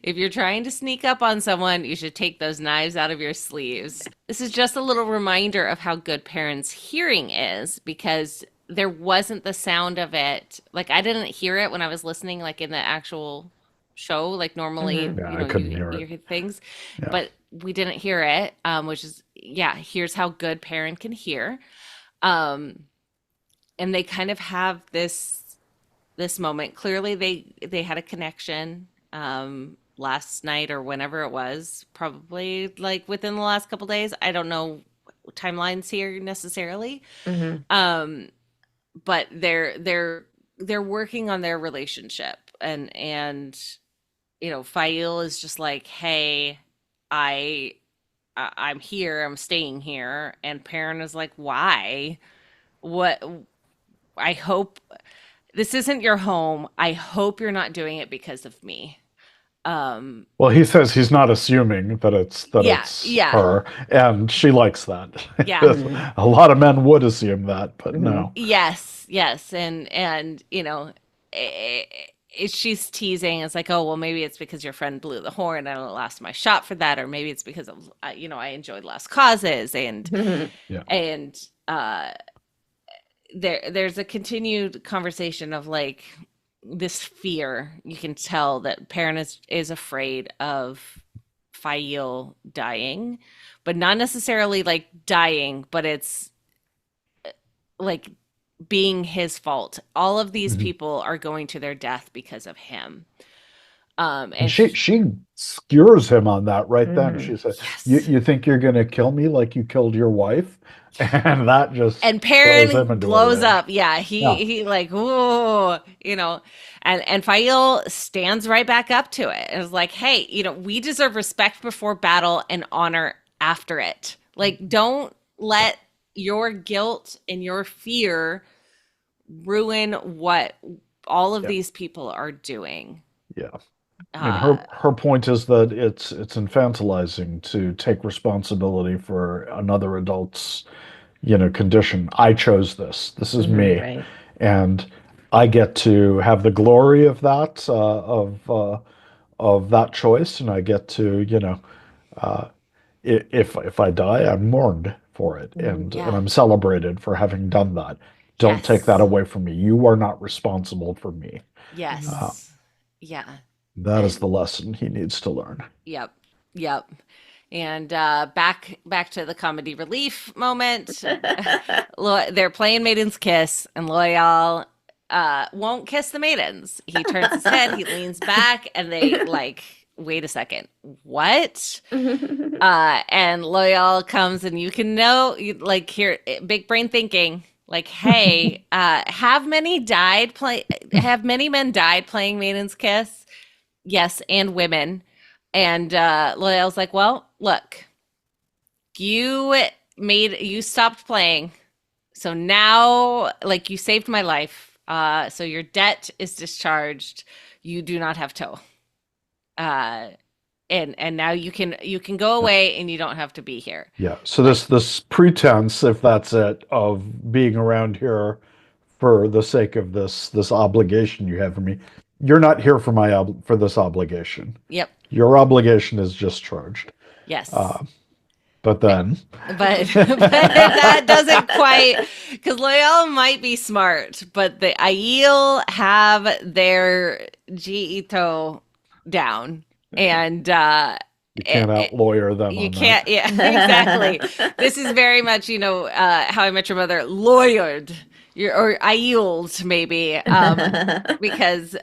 If you're trying to sneak up on someone, you should take those knives out of your sleeves. This is just a little reminder of how good parents' hearing is, because there wasn't the sound of it. Like I didn't hear it when I was listening, like in the actual show. Like normally, Hmm. Yeah, I couldn't hear you it. hear things, Yeah. but we didn't hear it. Which is, yeah, here's how good parent can hear. Um, and they kind of have this moment. Clearly they had a connection last night or whenever it was, probably like within the last couple days. I don't know timelines here necessarily. Hmm. Um but they're working on their relationship, and Fail is just like, "Hey, I I'm here. I'm staying here." And Perrin is like, "Why? What I hope this isn't your home. I hope you're not doing it because of me." Um, Well, he says he's not assuming that yeah, it's yeah, her, and she likes that. yeah. Hmm. A lot of men would assume that, but Hmm. no. Yes, and she's teasing. It's like, "Oh, well, maybe it's because your friend blew the horn and I lost my shot for that, or maybe it's because of I enjoyed lost causes." and Yeah. and uh, there's a continued conversation of like this fear. You can tell that Perrin is afraid of Fael dying, but not necessarily like dying, but it's like being his fault. All of these Mhm. people are going to their death because of him. And And she skewers him on that right then. Hmm. She said, "You yes. you think you're gonna kill me like you killed your wife?" And that just And throws him Perrin into a blows rage. up. Yeah, Yeah. he like, "Ooh," and Fael stands right back up to it. And is like, "Hey, we deserve respect before battle and honor after it. Like, don't Yeah. let your guilt and your fear ruin what all of Yeah. these people are doing." Yeah. And Uh, her point is that it's infantilizing to take responsibility for another adult's, condition. I chose this. This is Hmm. me, Right. and I get to have the glory of that of that choice, and I get to, uh, if I die, I'm mourned for it, Hmm. and yeah. I'm celebrated for having done that. Don't take that Yes. away from me. You are not responsible for me. Hmm. Uh, Yes. Yeah. That is And the lesson he needs to learn. yep. Yep. And back to the comedy relief moment. They're playing Maiden's Kiss, and Loyal won't kiss the maidens. He turns his head, he leans back, and they like, wait a second, what? And Loyal comes, and you can know, like, here, big brain thinking, like, hey, have many men died playing Maiden's Kiss? Yes, and women. And Loyal's like, well, look, you stopped playing, so now, like, you saved my life. So your debt is discharged. You do not have toe. And now you can go away, and you don't have to be here. Yeah. So this pretense, if that's it, of being around here for the sake of this obligation you have for me, you're not here for for this obligation. Yep. Your obligation is discharged. Yes. But then, but that doesn't quite, because Loyal might be smart, but the Aiel have their Jiito down, and you can't out-lawyer them you on can't. that. Yeah, exactly. This is very much, How I Met Your Mother, lawyered, or Aieled maybe, because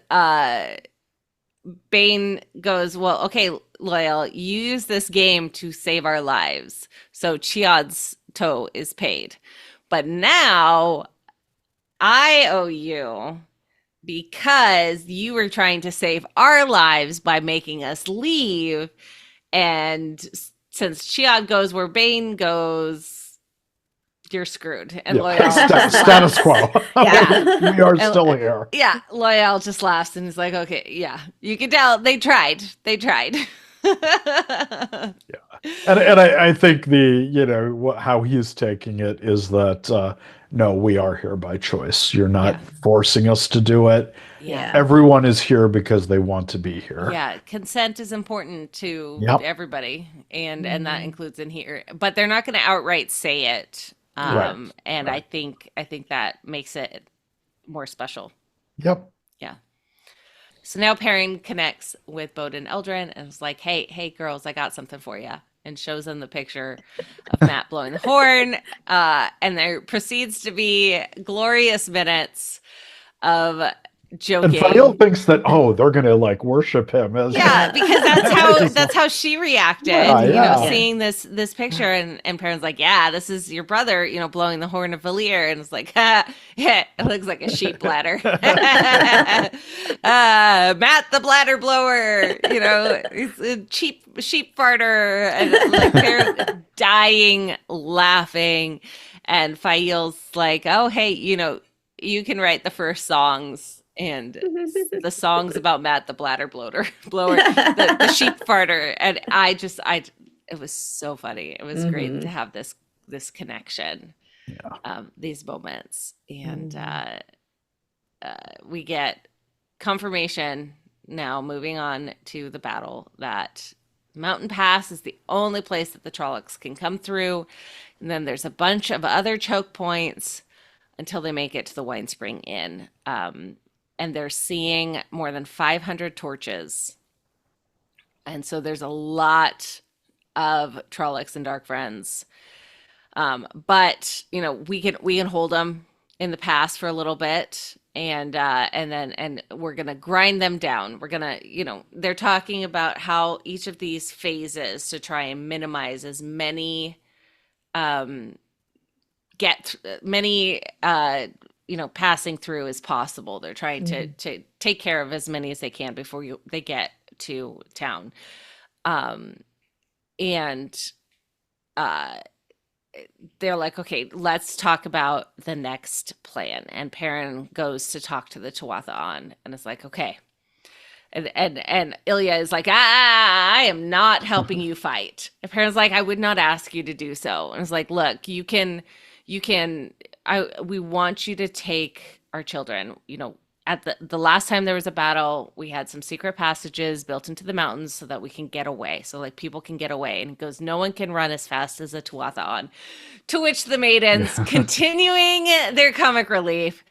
Bane goes, well, okay, Loyal, you use this game to save our lives. So Chiad's toe is paid. But now I owe you because you were trying to save our lives by making us leave. And since Chiad goes where Bane goes, you're screwed. And Loyal status quo. Yeah. We are still here. Yeah, Loyal just laughs and is like, okay, yeah, you can tell they tried. Yeah, and I think how he's taking it is that no, we are here by choice. You're not forcing us to do it. Yeah. Everyone is here because they want to be here. Yeah, consent is important to everybody, and that includes in here. But they're not going to outright say it. And I think that makes it more special. Yep. Yeah. So now Perrin connects with Bode and Eldrin and is like, hey girls, I got something for you. And shows them the picture of Matt blowing the horn. And there proceeds to be glorious minutes of joking. And Fael thinks that, they're gonna like worship him as because that's how she reacted, seeing this picture, and Perrin's like, yeah, this is your brother, blowing the horn of Valir, and it's like, yeah, it looks like a sheep bladder. Matt the bladder blower, he's a cheap sheep farter, and like they're dying laughing, and Fael's like, oh hey, you can write the first songs. And the songs about Matt the bladder blower, the sheep farter, and it was so funny. It was great to have this connection, these moments, and we get confirmation now. Moving on to the battle, that Mountain Pass is the only place that the Trollocs can come through, and then there's a bunch of other choke points until they make it to the Wine Spring Inn. And they're seeing more than 500 torches. And so there's a lot of Trollocs and Dark Friends. But, we can hold them in the pass for a little bit. And we're going to grind them down. We're going to, they're talking about how each of these phases to try and minimize as many, passing through as possible. They're trying to take care of as many as they can before they get to town. They're like, okay, let's talk about the next plan. And Perrin goes to talk to the Tuatha, and it's like, okay. And Ilya is like, I am not helping you fight. And Perrin's like, I would not ask you to do so. And it's like, look, we want you to take our children. At the last time there was a battle, we had some secret passages built into the mountains so that we can get away. So like people can get away. And he goes, no one can run as fast as a Tuatha. To which the maidens, continuing their comic relief,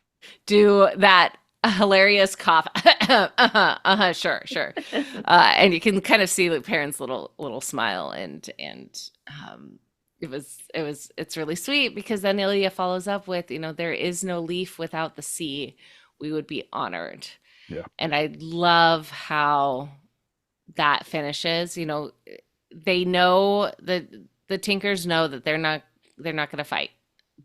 do that a hilarious cough. Sure, sure. And you can kind of see the parents' little smile, and it's really sweet because then Ilya follows up with, there is no leaf without the sea. We would be honored. Yeah. And I love how that finishes. They know that the Tinkers know that they're not going to fight,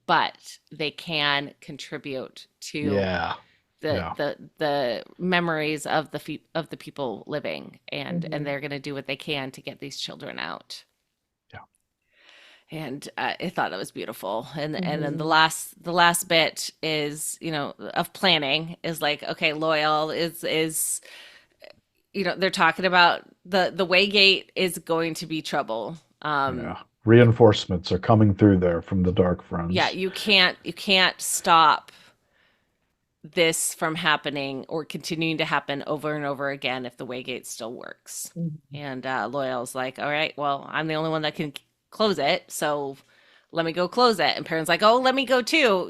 but they can contribute to Yeah. Yeah. the memories of the people living, and Mhm. they're going to do what they can to get these children out. Yeah. And I thought that was beautiful. And then the Mhm. last bit is, of planning is like, okay, Loyal is they're talking about the Waygate is going to be trouble. Yeah. Reinforcements are coming through there from the Dark Yeah, Friends. you can't stop this from happening or continuing to happen over and over again if the Waygate still works. Mhm. And Loyal's like, all right, well, I'm the only one that can close it, so let me go close it. And Perrin's like, oh, let me go too,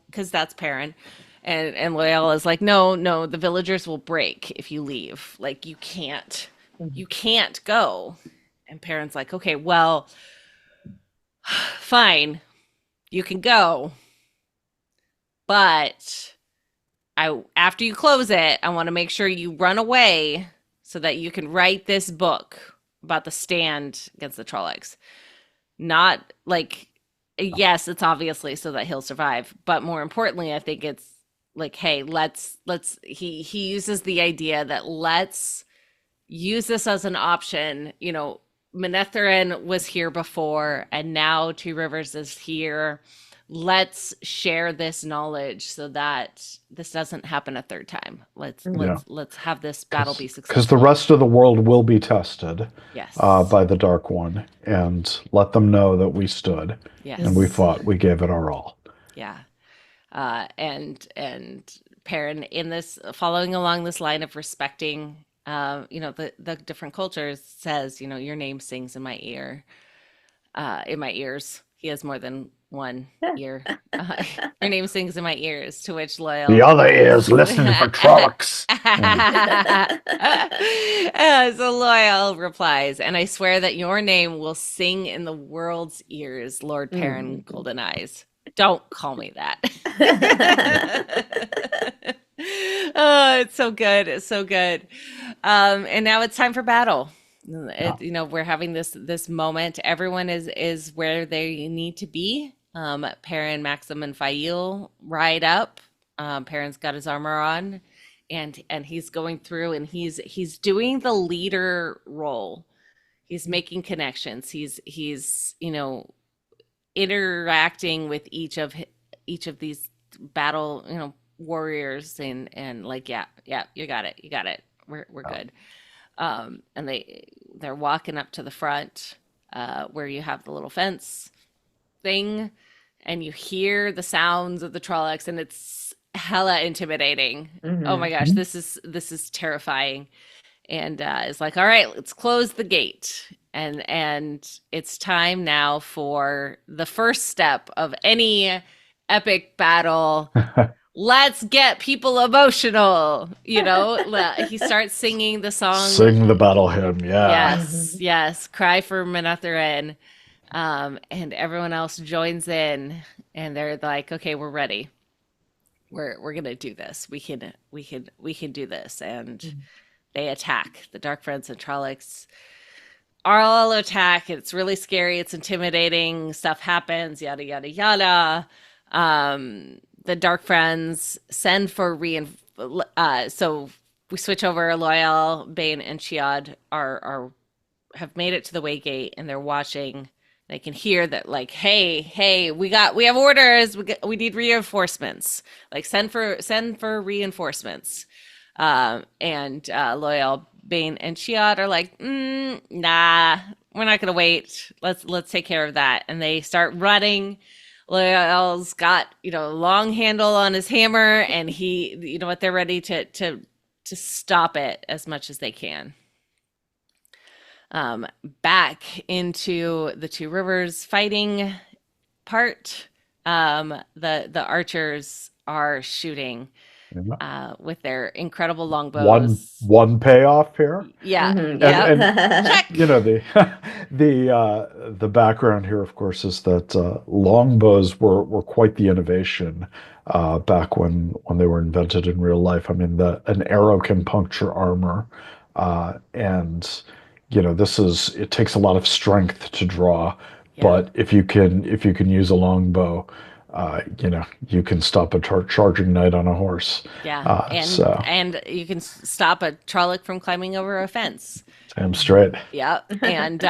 because that's Perrin. And Loyal is like, no, the villagers will break if you leave. Like, you Mhm. can't go. And Perrin's like, okay, well, fine, you can go, but after you close it, I want to make sure you run away so that you can write this book about the stand against the Trollocs. Not like, yes, it's obviously so that he'll survive, but more importantly, I think it's like, hey, he uses the idea that let's use this as an option. Manetheren was here before, and now Two Rivers is here. Let's share this knowledge so that this doesn't happen a third time. Let's Yeah. let's let's have this battle be Because the successful. rest of the world will be tested Yes. by the Dark One, and let them know that we stood and we Yes. Mhm. fought. We gave it our all. Yeah. And Perrin in this, following along this line of respecting the different cultures, says, your name sings in my ear, in my ears. He has more than one ear. Your name sings in my ears, to which The Loyal other ears replies. listening for Trollocs. Yeah. So Loyal replies, and I swear that your name will sing in the world's ears, Lord Perrin Mhm. Goldeneyes. Don't call me that. Yeah. Oh, it's so good. It's so good. And now it's time for battle. Yeah. We're having this moment. Everyone is where they need to be. Perrin, Maxim, and Fail ride up. Perrin's got his armor on, and he's going through, and he's doing the leader role. He's making connections. He's interacting with each of these battle warriors, and like, yeah, you got it, we're Yeah. good. And they're walking up to the front, where you have the little fence thing, and you hear the sounds of the Trollocs, and it's hella intimidating. Oh my Mhm. gosh, this is terrifying. And it's like, all right, let's close the gate. And it's time now for the first step of any epic battle. Let's get people emotional. He starts singing the song. Sing the battle hymn. Yeah. Yes, Mhm. yes, cry for Manetheren. And everyone else joins in, and they're like, okay, we're ready. We're gonna do this. We can do this. And Mhm. they attack. The Dark Friends and Trollocs are all attack. It's really scary. It's intimidating. Stuff happens. Yada yada yada. The Dark Friends send for so we switch over. Loyal, Bane, and Chiad are have made it to the Waygate, and they're watching. They can hear that, like, hey, we have orders. We need reinforcements. Like, send for reinforcements. And Loyal, Bane, and Chiad are like, nah, we're not gonna wait. Let's take care of that. And they start running. Loyal's got a long handle on his hammer, and they're ready to stop it as much as they can. Back into the Two Rivers fighting part. The archers are shooting. Yeah. with their incredible One longbows. one payoff here. Yeah, yeah, And check. the background here, of course, is that longbows were quite the innovation back when they were invented in real life. I mean, an arrow can puncture armor, and it takes a lot of strength to draw. Yeah. But if you can use a longbow, you can stop a charging knight on a horse. Yeah, and So and you can stop a Trolloc from climbing over a fence. damn straight. Yep. And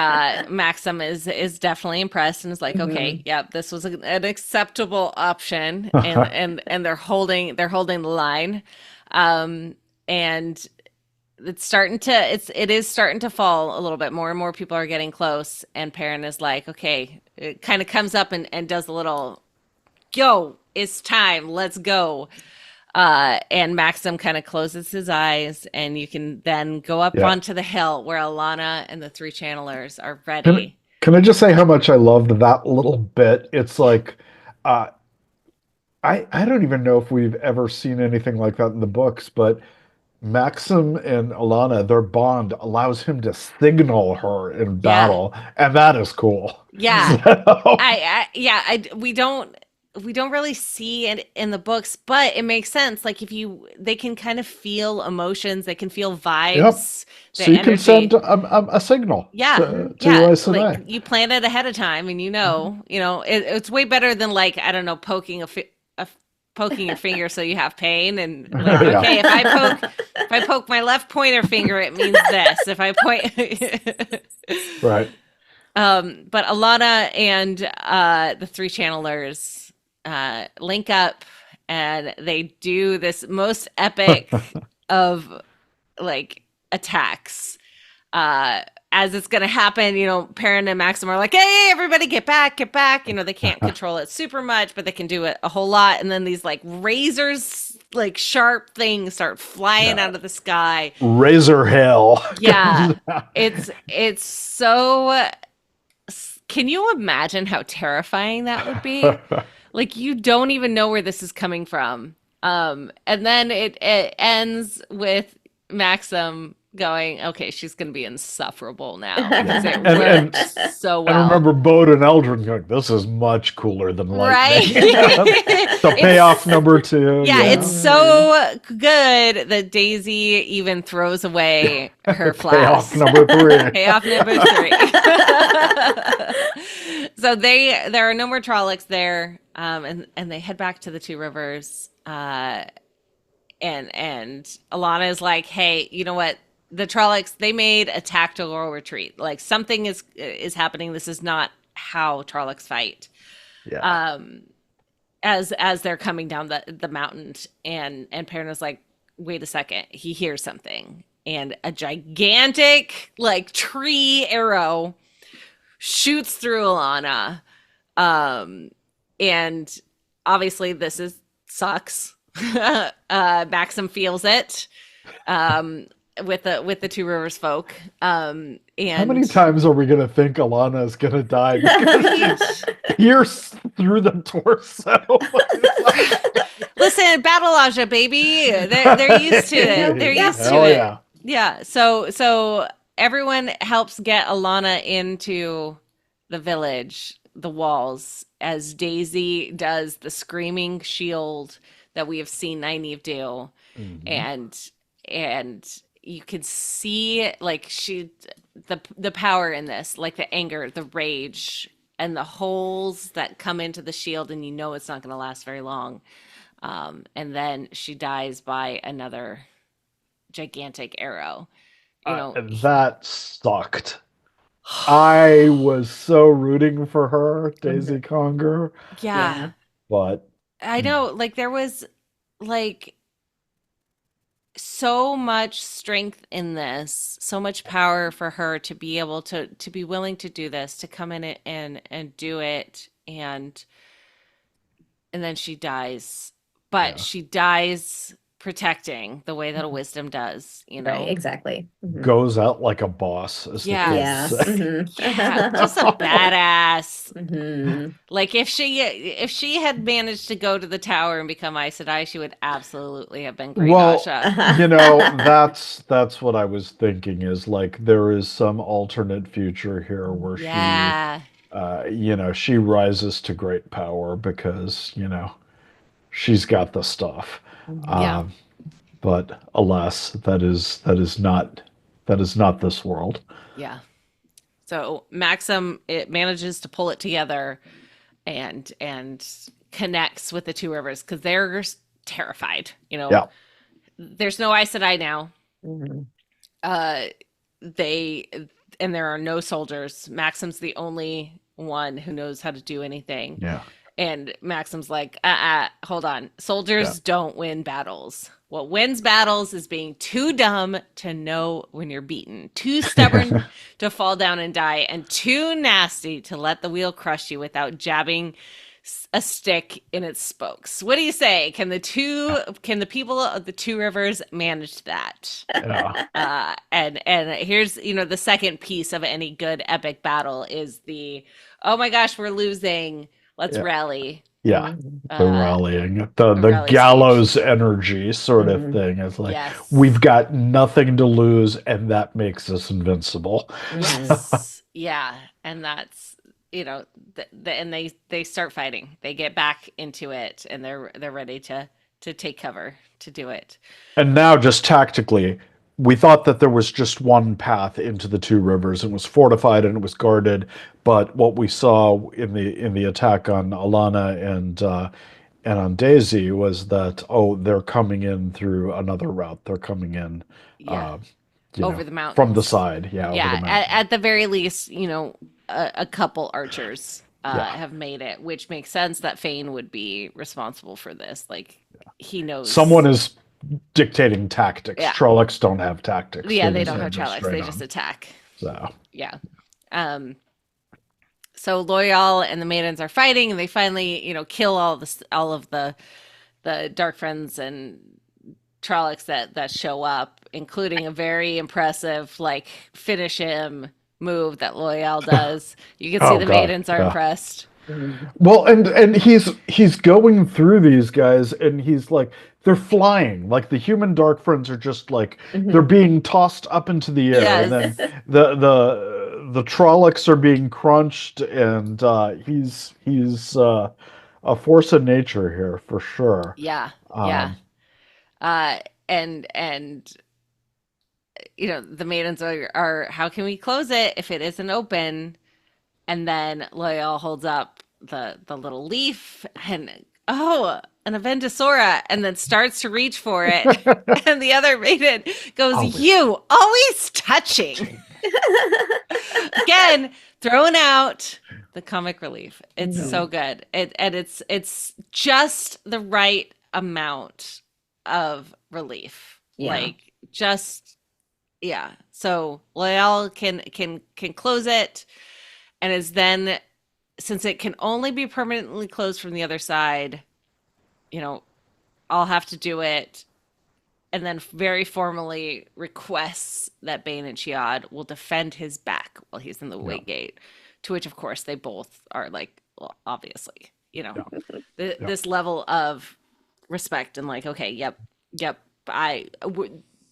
Maxim is definitely impressed and is like, okay, Mhm. yep, this was an acceptable option, and they're holding the line, and it is starting to fall a little bit. More and more people are getting close, and Perrin is like, okay, it kind of comes up and does a little, yo, it's time, let's go. And Maxim kind of closes his eyes, and you can then go up Yeah. onto the hill where Alana and the three channelers are Can ready. can I just say how much I loved that little bit? It's Yeah. like uh I don't even know if we've ever seen anything like that in the books, but Maxim and Alana, their bond allows him to signal her in Yeah. battle, and that is cool. Yeah. So, Yeah, we don't really see it in the books, but it makes sense. Like they can kind of feel emotions, they can feel yep. vibes, the So you can send energy. a signal Yeah, to yeah. your Like Aes you plan it ahead of time, and Mhm. it's way better than like I don't know poking your finger so you have pain and like Yeah, okay if I poke my left pointer finger it means this if I point. right. But Alana and the three channelers link up and they do this most epic of like attacks. Uh, as it's going to happen, Perrin and Maxim are like, hey, everybody get back, get back. They can't control it super much, but they can do it a whole lot. And then these like razors, like sharp things start flying Yeah. out of the sky. Razor hail Yeah. comes out. It's so, can you imagine how terrifying that would be? Like you don't even know where this is coming from. And then it ends with Maxim going, okay, she's gonna be insufferable now Yeah. because it And worked so and well. remember Bode and Eldrin going, this is much cooler than Right? lightning. So payoff number two, Yeah, it's Mhm. so good that Daisy even throws away her payoff flask. number three. Payoff number three. So there are no more Trollocs there, and they head back to the Two Rivers. And Alana is like, hey, you know what? The Trollocs, they made a tactical retreat. Like something is happening. This is not how Trollocs fight. Yeah. Um, as they're coming down the mountain, and Perrin is like, wait a second, he hears something, and a gigantic like tree arrow shoots through Alana. Um, and obviously this is sucks. Maxim feels it. Um, with the Two Rivers folk. How many And times are we gonna think Alana is gonna die because she's pierced through the torso? listen, Battleaja, baby. They're used to it. They're Yeah. used to Hell it. yeah. Yeah. So everyone helps get Alana into the village, the walls, as Daisy does the screaming shield that we have seen Nynaeve do. Mhm. And you can see like the power in this, like the anger, the rage, and the holes that come into the shield, and it's not going to last very long. And then she dies by another gigantic arrow. You know, That sucked. I was so rooting for her, Mhm. Daisy Conger, yeah, Yeah. but I know. Like there was like so much strength in this, so much power for her to be able to be willing to do this, to come in it and do it, and then she dies. But yeah. she dies protecting the way that a wisdom does, you Right, know? exactly. Mhm. Goes out like a boss, as the Yeah. kids say. Mhm. Yeah, just a badass. Mhm. Like if she had managed to go to the tower and become Aes Sedai, she would absolutely have been Great Well, Nasha. that's what I was thinking is like there is some alternate future here where Yeah. she rises to great power because, she's got the stuff. Mhm. Yeah. Um, but alas, that is not this world. Yeah. So Maxim it manages to pull it together and connects with the two rivers because they're terrified. Yeah, There's no Aes Sedai now. Mhm. Uh, they and there are no soldiers. Maxim's the only one who knows how to do anything. yeah, And Maxim's like, hold on. yeah. Soldiers don't win battles. What wins battles is being too dumb to know when you're beaten, too stubborn to fall down and die, and too nasty to let the wheel crush you without jabbing a stick in its spokes. What do you say? Can the people of the two rivers manage that? Yeah. And here's the second piece of any good epic battle is the oh my gosh, we're losing, let's Yeah. rally. Yeah. Mhm. The rallying, A the rally gallows energy sort of Mhm. thing. It's like Yes. we've got nothing to lose, and that makes us invincible. Mhm. Yes. Yeah. And that's and they start fighting. They get back into it and they're ready to take cover to do it. And now, just tactically, we thought that there was just one path into the two rivers. It was fortified and it was guarded. But what we saw in the attack on Alana and on Daisy was that they're coming in through another route. They're coming in, Yeah. uh, Over the from the mountains. side. Yeah, over Yeah, the mountain. at the very least, a couple archers Yeah. have made it, which makes sense that Fane would be responsible for this. Like he knows Someone is dictating tactics. Yeah. Trollocs don't have tactics. Yeah, they just don't have go Trellix. straight They on. just attack. So Yeah. So Loyal and the maidens are fighting, and they finally, kill all of the dark friends and Trollocs that show up, including a very impressive like finish him move that Loyal does. You can see Oh, the God, maidens are yeah. impressed. Mhm. well, and he's going through these guys, and he's like they're flying. Like the human dark friends are just like they're Mhm. being tossed up into the air, and Yes. then the Trollocs are being crunched, and he's a force of nature here for sure. Yeah. Yeah. Um, Uh and the maidens are how can we close it if it isn't open? And then Loyal holds up the little leaf and an Avendosora, and then starts to reach for it. And the other maiden goes, Always. "You always touching." Again, throwing out the comic relief. It's Mhm. so good. It's just the right amount of relief. Yeah. Like just yeah. So Loyal can close it, and is then, since it can only be permanently closed from the other side, I'll have to do it, and then very formally requests that Bane and Chiad will defend his back while he's in the Yeah. White Gate, to which of course they both are like, well, obviously, Yeah. this level of respect and like, okay, yep,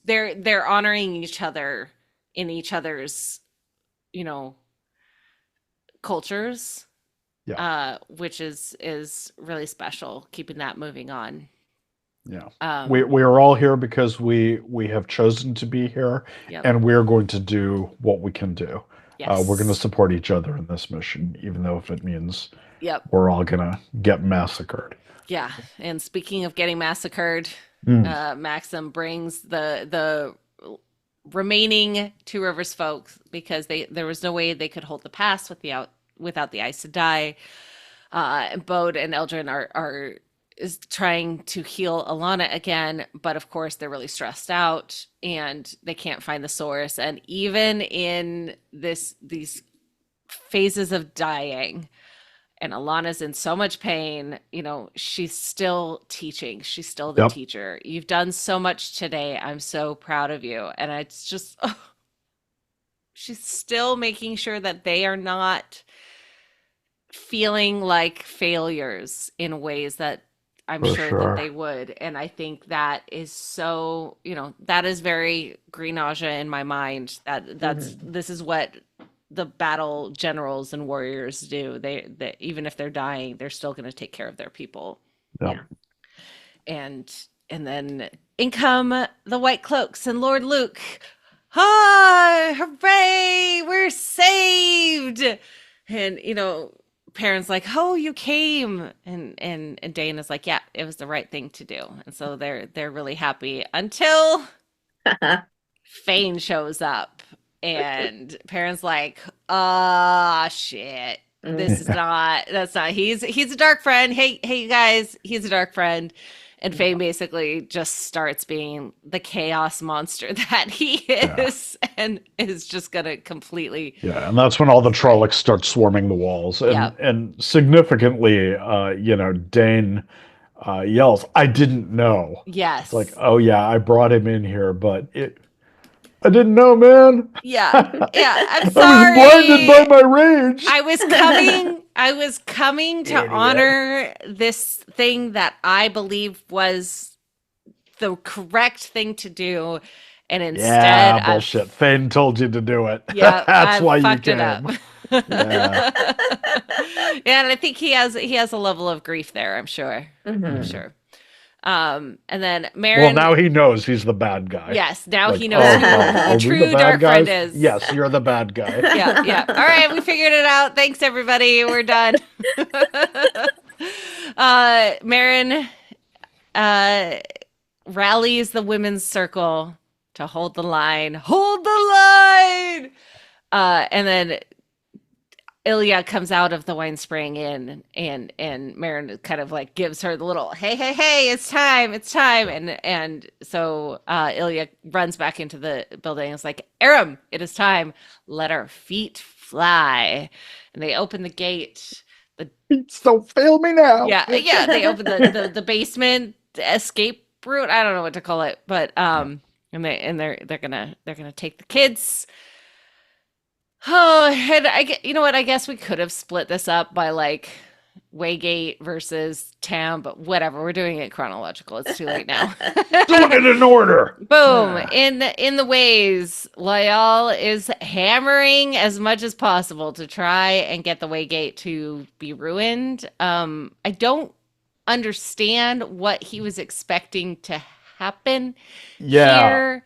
they're honoring each other in each other's, cultures, Yeah. which is really special, keeping that moving on. Yeah. Um, We are all here because we have chosen to be here, Yep. and we're going to do what we can do. Yes. We're going to support each other in this mission, even though if it means Yep. we're all going to get massacred. Yeah. And speaking of getting massacred, Maxim brings the remaining Two Rivers folks, because there was no way they could hold the pass without the Aes Sedai. Bode and Eldrin are trying to heal Alana again, but of course they're really stressed out and they can't find the source. And even in these phases of dying and Alana's in so much pain. She's still teaching. She's still the Yep. teacher. You've done so much today. I'm so proud of you. And it's just, she's still making sure that they are not feeling like failures in ways that I'm For sure that they sure. would. And I think that is so, that is very Grenache in my mind. Mhm. This is what the battle generals and warriors do. They even if they're dying, they're still going to take care of their people. Yep. Yeah. And then in come the White Cloaks and Lord Luke. Ah, hooray, we're saved. And Perrin's like, "Oh, you came." And Dane is like, "Yeah, it was the right thing to do." And so they're really happy until Fane shows up, and Perrin's like, "Ah, shit. This is Mhm. not, that's not, he's a dark friend. Hey, you guys, he's a dark friend." And Fane basically just starts being the chaos monster that he Yeah. is, and is just gonna completely Yeah, and that's when all the destroy. Trollocs start swarming the walls, Yeah. and significantly, Dane yells, "I didn't know." It's like, Yes. oh yeah, I brought him in here, but I didn't know, man. Yeah. Yeah. I'm I was blinded by sorry. my rage. I was coming to Idiot. honor this thing that I believe was the correct thing to do. And instead Yeah, I've bullshit. Fane told you to do it. yeah, That's I've why you fucked it up. came. Yeah. Yeah, and I think he has a level of grief there, I'm sure. I'm Mhm. sure. And then Well, Marin, now he knows he's the bad guy. yes, now he Like, knows oh who hell, who are a we the true bad dark friend guys? is. Yes, you're the bad guy. Yeah, yeah. All right, we figured it out. Thanks, everybody. We're done. Marin uh, rallies the women's circle to hold the line. Hold the line! And then Ilya comes out of the wine spraying inn, and Marin kind of like gives her the little hey, it's time, and so Ilya runs back into the building and is like, Aram, it is time, let our feet fly. And they open the gate. The Don't fail me now. Yeah, they open the basement, the escape route. I don't know what to call it, but Yeah. they're gonna take the kids. Oh, and you know what? I guess we could have split this up by like Waygate versus Tam, but whatever. We're doing it chronological. It's too late now. Do it in order. Boom. Yeah. In the ways, Loyal is hammering as much as possible to try and get the Waygate to be ruined. I don't understand what he was expecting to happen Yeah. here.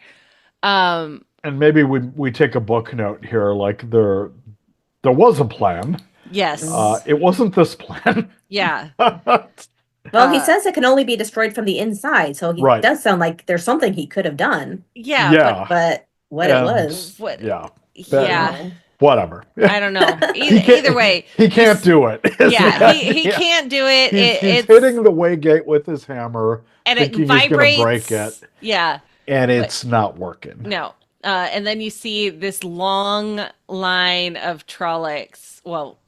Um, And maybe we take a book note here, like there was a plan. yes. It wasn't this plan. Yeah. Well, he Uh, says it can only be destroyed from the inside, so he Right. does sound like there's something he could have done, yeah, but Yeah. but what it And was, what? yeah. you Yeah, know. Whatever. I don't know. He Either can't way, he can't do it. Is yeah, the he idea. can't do it. He's It's hitting the Waygate with his hammer, and it thinking he's gonna break it, vibrates. Yeah, and but it's not working. no. And then you see this long line of Trollocs. Well,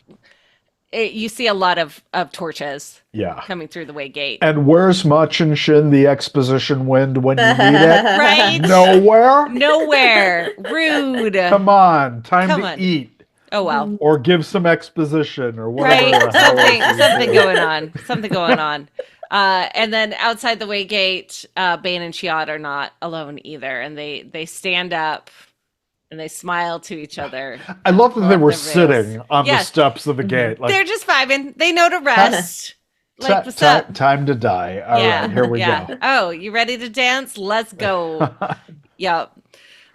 you see a lot of torches Yeah. coming through the way gate. And where's Much and Shin, the exposition wind, when you need it? Right? Nowhere? Nowhere. Rude. Come on, time Come to on. eat. Oh well. Or give some exposition or whatever Right? the hell else you Something do. going on. Something going on. And then outside the way gate, Bane and Chiad are not alone either, and they stand up and they smile to each other. I love that pull they up were their veils. sitting on the Yeah, steps of the gate. Like, they're just vibing. They know to rest. Like, what's up? time to die. All Yeah, right, here we yeah. go. Oh, you ready to dance? Let's go. Yep.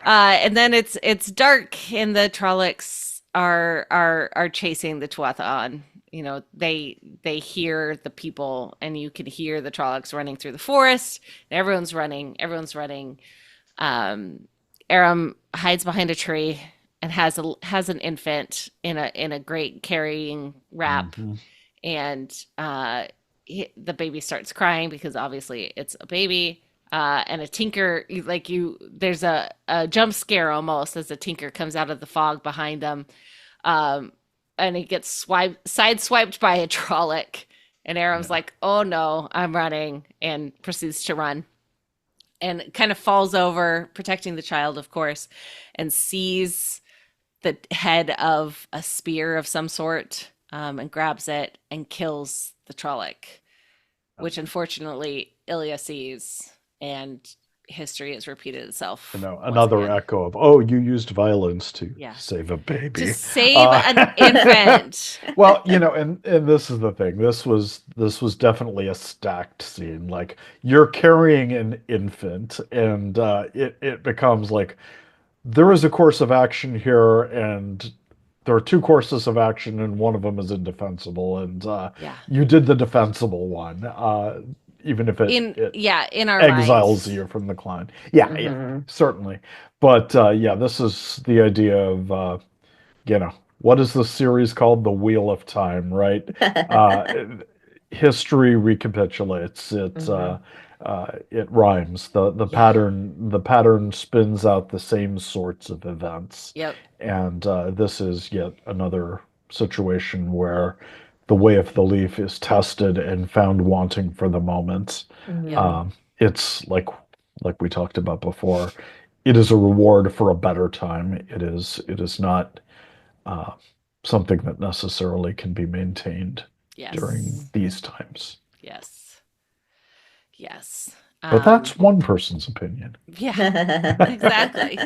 And then it's dark, and the Trollocs are chasing the Tuatha. You know, they hear the people, and you can hear the Trollocs running through the forest. And everyone's running. Everyone's running. Aram hides behind a tree and has an infant in a great carrying wrap, Mhm. and the baby starts crying because obviously it's a baby. And a tinker, there's a jump scare almost as a tinker comes out of the fog behind them. Um, and he gets sideswiped by a Trolloc. And Aram's like, oh no, I'm running, and proceeds to run. And kind of falls over, protecting the child, of course, and sees the head of a spear of some sort, and grabs it and kills the Trolloc, which unfortunately Ilya sees, and history has repeated itself. Another echo of, oh, you used violence to save a baby. To save an infant. Well, and this is the thing. This was definitely a stacked scene. Like, you're carrying an infant, and it becomes like there is a course of action here, and there are two courses of action, and one of them is indefensible, and you did the defensible one. Even if it in our exiles minds. you from the clan. Yeah, certainly. But this is the idea of what is the series called? The Wheel of Time, right? History recapitulates. It rhymes. The pattern spins out the same sorts of events. Yep. And this is yet another situation where the way of the leaf is tested and found wanting for the moment. It's like we talked about before. It is a reward for a better time. It is not something that necessarily can be maintained during these times. Yes. But that's one person's opinion. Yeah, exactly.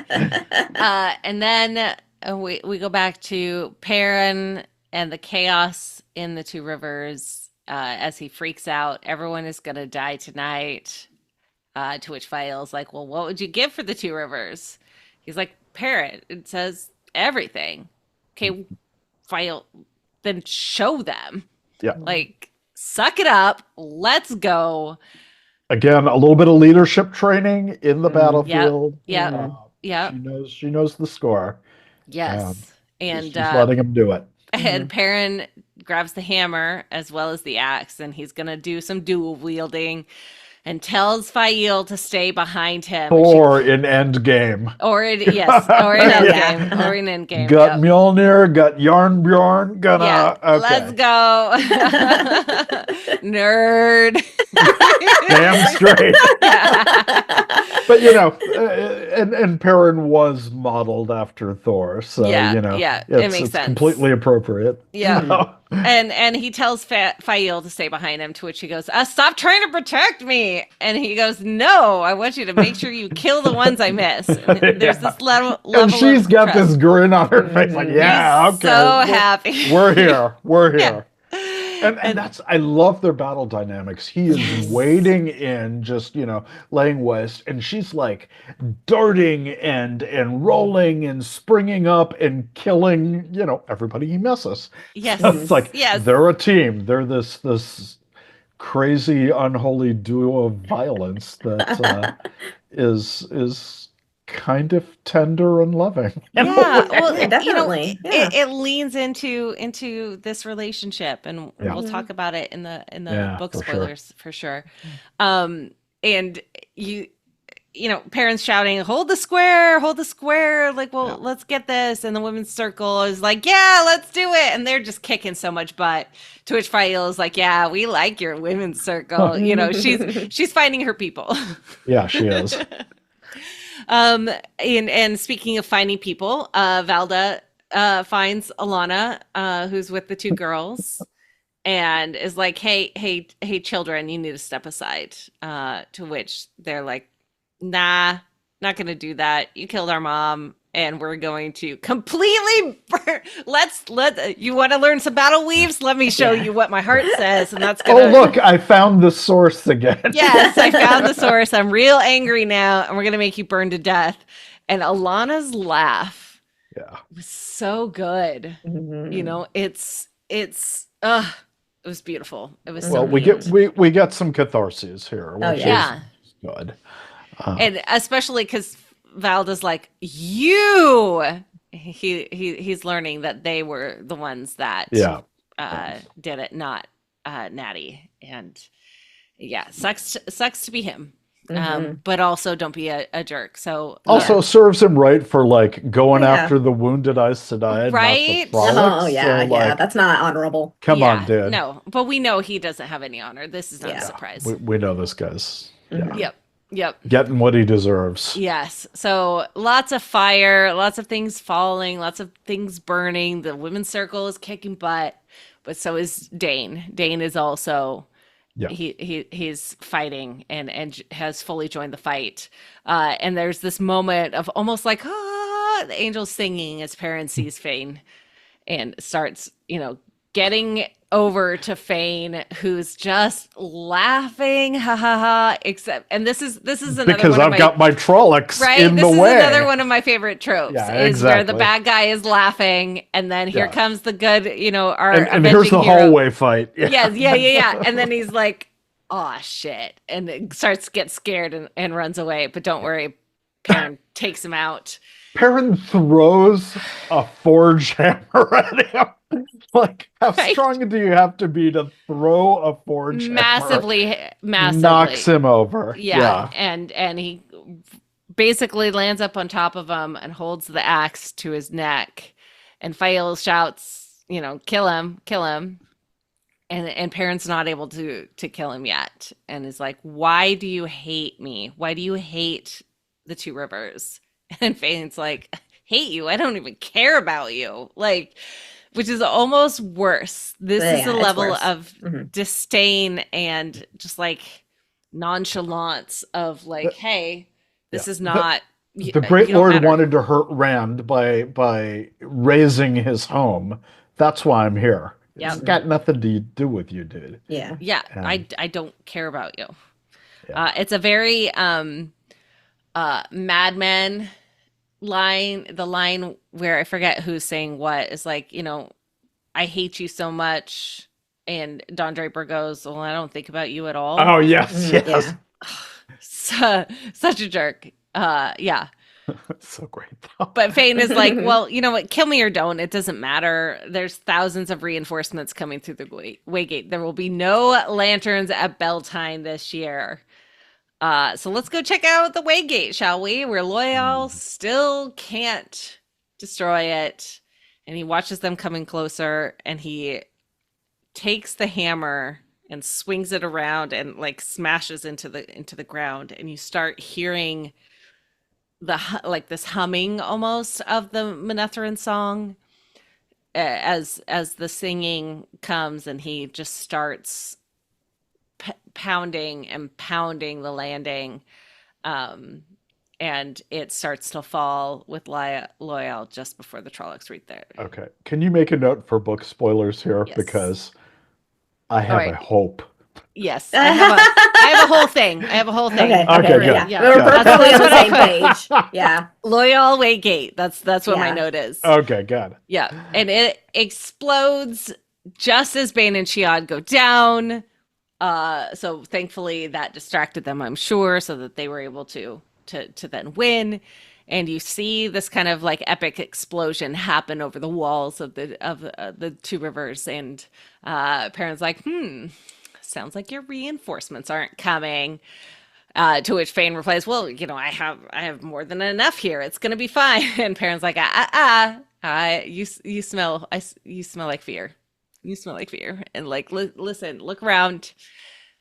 And then we go back to Perrin and the chaos in the Two Rivers as he freaks out. Everyone is going to die tonight. To which Fael's like, well, what would you give for the Two Rivers? He's like, Perrin, it says everything. Okay, Fael, then show them. Yeah. Like, suck it up. Let's go. Again, a little bit of leadership training in the battlefield. Yeah. She knows the score. Yes. And she's letting him do it. And Perrin grabs the hammer as well as the axe, and he's gonna do some dual wielding, and tells Fael to stay behind him. Or in Endgame. Or in Endgame. Or in Endgame. Got Mjolnir, got Yarnbjorn, let's go. Nerd. Damn straight. But and Perrin was modeled after Thor, so it makes sense. Completely appropriate. Yeah. And he tells Fael to stay behind him, to which he goes, stop trying to protect me. And he goes, no, I want you to make sure you kill the ones I miss. And there's this level and she's of got trust. this grin on her face, like, okay. So happy. We're here. Yeah. And that's, I love their battle dynamics. He is wading in, just, laying waste, and she's like darting and rolling and springing up and killing, everybody he misses. Yes. So it's like, they're a team. They're this crazy, unholy duo of violence that is kind of tender and loving. Yeah, well, definitely. It leans into this relationship, and we'll talk about it in the book spoilers for sure. And Perrin's shouting, hold the square, like, well, let's get this. And the women's circle is like, yeah, let's do it. And they're just kicking so much butt, to which Fael is like, yeah, we like your women's circle. She's finding her people. Yeah, she is. And speaking of finding people, Valda finds Alana, who's with the two girls, and is like, hey, children, you need to step aside. To which they're like, nah, not gonna do that. You killed our mom, and we're going to completely burn. You want to learn some battle weaves? Let me show you what my heart says, and that's gonna. Oh, look, I found the source again. Yes, I found the source. I'm real angry now, and we're gonna make you burn to death. And Alana's laugh, was so good. It was beautiful. It was so we get some catharsis here, which is good. And especially because Valda's like, he's learning that they were the ones that did it, not Natty. And sucks to be him. But also don't be a jerk. So Also serves him right for like going Yeah. after the wounded Aes Sedai, not the Right? Oh, Trollocs. yeah, So yeah. like, That's not honorable. come on, Yeah, dude. no, but we know he doesn't have any honor. This is not a Yeah. surprise. We know this guy's Mhm. Yep. getting what he deserves. Yes. So lots of fire, lots of things falling, lots of things burning. The women's circle is kicking butt, but so is Dane. Dane is also Yeah. he's fighting and has fully joined the fight. And there's this moment of almost like the angels singing as Perrin sees Fane and starts, getting over to Fane, who's just laughing, ha ha ha. Except, and this is another Because one of I've got my Trollocs right. in This the is way. another one of my favorite tropes. Yeah, is where the exactly. bad guy is laughing, and then here Yeah. comes the good, our And here's the avenging hero. hallway fight. Yeah. And then he's like, "Oh shit," and it starts to get scared and runs away. But don't worry, Perrin takes him out. Perrin throws a forge hammer at him. Like, how Right. strong do you have to be to throw a forge hammer? Massively. Knocks him over. Yeah. And he basically lands up on top of him and holds the axe to his neck. And Fael shouts, kill him. And Perrin's not able to kill him yet. And is like, why do you hate me? Why do you hate the Two Rivers? And Fane's like, hate you? I don't even care about you. Like, which is almost worse. This is a level of disdain and just like nonchalance of like, hey, this is not. The Great Lord wanted to hurt Rand by raising his home. That's why I'm here. Yep. It's got nothing to do with you, dude. Yeah. I don't care about you. It's a very Mad Men line. The line where I forget who's saying what is like, I hate you so much, and Don Draper goes, well, I don't think about you at all. Oh yes. Such a jerk. Yeah. So great though. But Fane is like, well, you know what? Kill me or don't. It doesn't matter. There's thousands of reinforcements coming through the Waygate. There will be no lanterns at Beltane this year. So let's go check out the Waygate, shall we? Where Loyal still can't destroy it. And he watches them coming closer, and he takes the hammer and swings it around and like smashes into the ground. And you start hearing this humming almost of the Manetheren song as the singing comes, and he just starts pounding the landing, and it starts to fall with Loyal just before the Trollocs reach there. Okay, can you make a note for book spoilers here? Yes. Because I have a hope. Yes, I have a whole thing. Okay, good. Yeah. We're perfectly on the same page. Yeah. Loyal Waygate. That's what my note is. Okay, good. Yeah, and it explodes just as Bane and Shiad go down. So thankfully that distracted them, I'm sure, so that they were able to then win. And you see this kind of like epic explosion happen over the walls of the Two Rivers, and Perrin's like, sounds like your reinforcements aren't coming. To which Fane replies, well, I have more than enough here. It's gonna be fine. And Perrin's like, you smell like fear. You smell like fear. And like, listen, look around.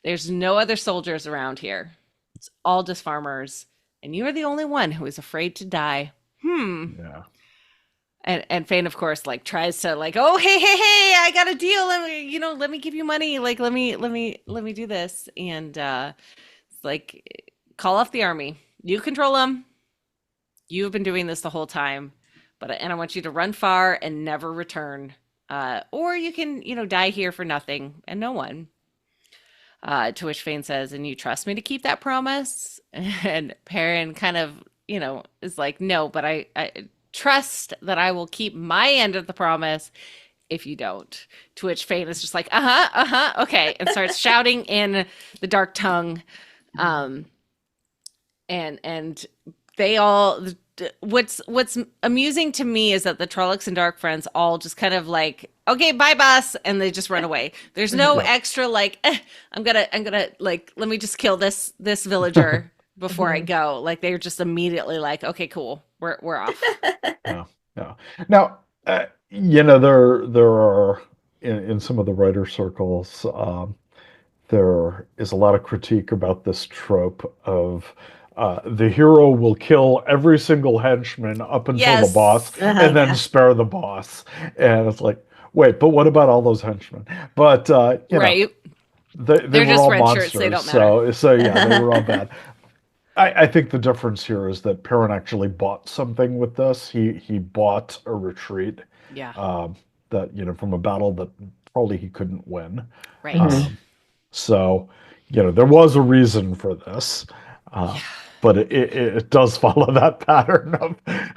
There's no other soldiers around here. It's all just farmers. And you are the only one who is afraid to die. Yeah. And Fane, of course, like tries to like, oh, hey, I got a deal. Let me give you money. Like, let me do this. And it's like, call off the army. You control them. You have been doing this the whole time. And I want you to run far and never return. Or you can, die here for nothing and no one. To which Fane says, and you trust me to keep that promise? And Perrin kind of, is like, no, but I trust that I will keep my end of the promise if you don't. To which Fane is just like, okay, and starts shouting in the dark tongue. And they all, what's amusing to me is that the Trollocs and Dark Friends all just kind of like, okay, bye, boss, and they just run away. There's no extra like, I'm gonna like, let me just kill this villager. before I Mhm. go. Like they're just immediately like, okay, cool, we're off. Yeah, yeah. Now, there are in some of the writer circles, there is a lot of critique about this trope of the hero will kill every single henchman up until the boss, Yes. and then Yeah. spare the boss. And it's like, wait, but what about all those henchmen? But Right. they They're were just all red shirts. They monsters, don't matter. so yeah, they were all bad. I think the difference here is that Perrin actually bought something with this. He bought a retreat, Yeah. um, that from a battle that probably he couldn't win. Right. Mhm. Um, so there was a reason for this, uh, Yeah. but it does follow that pattern of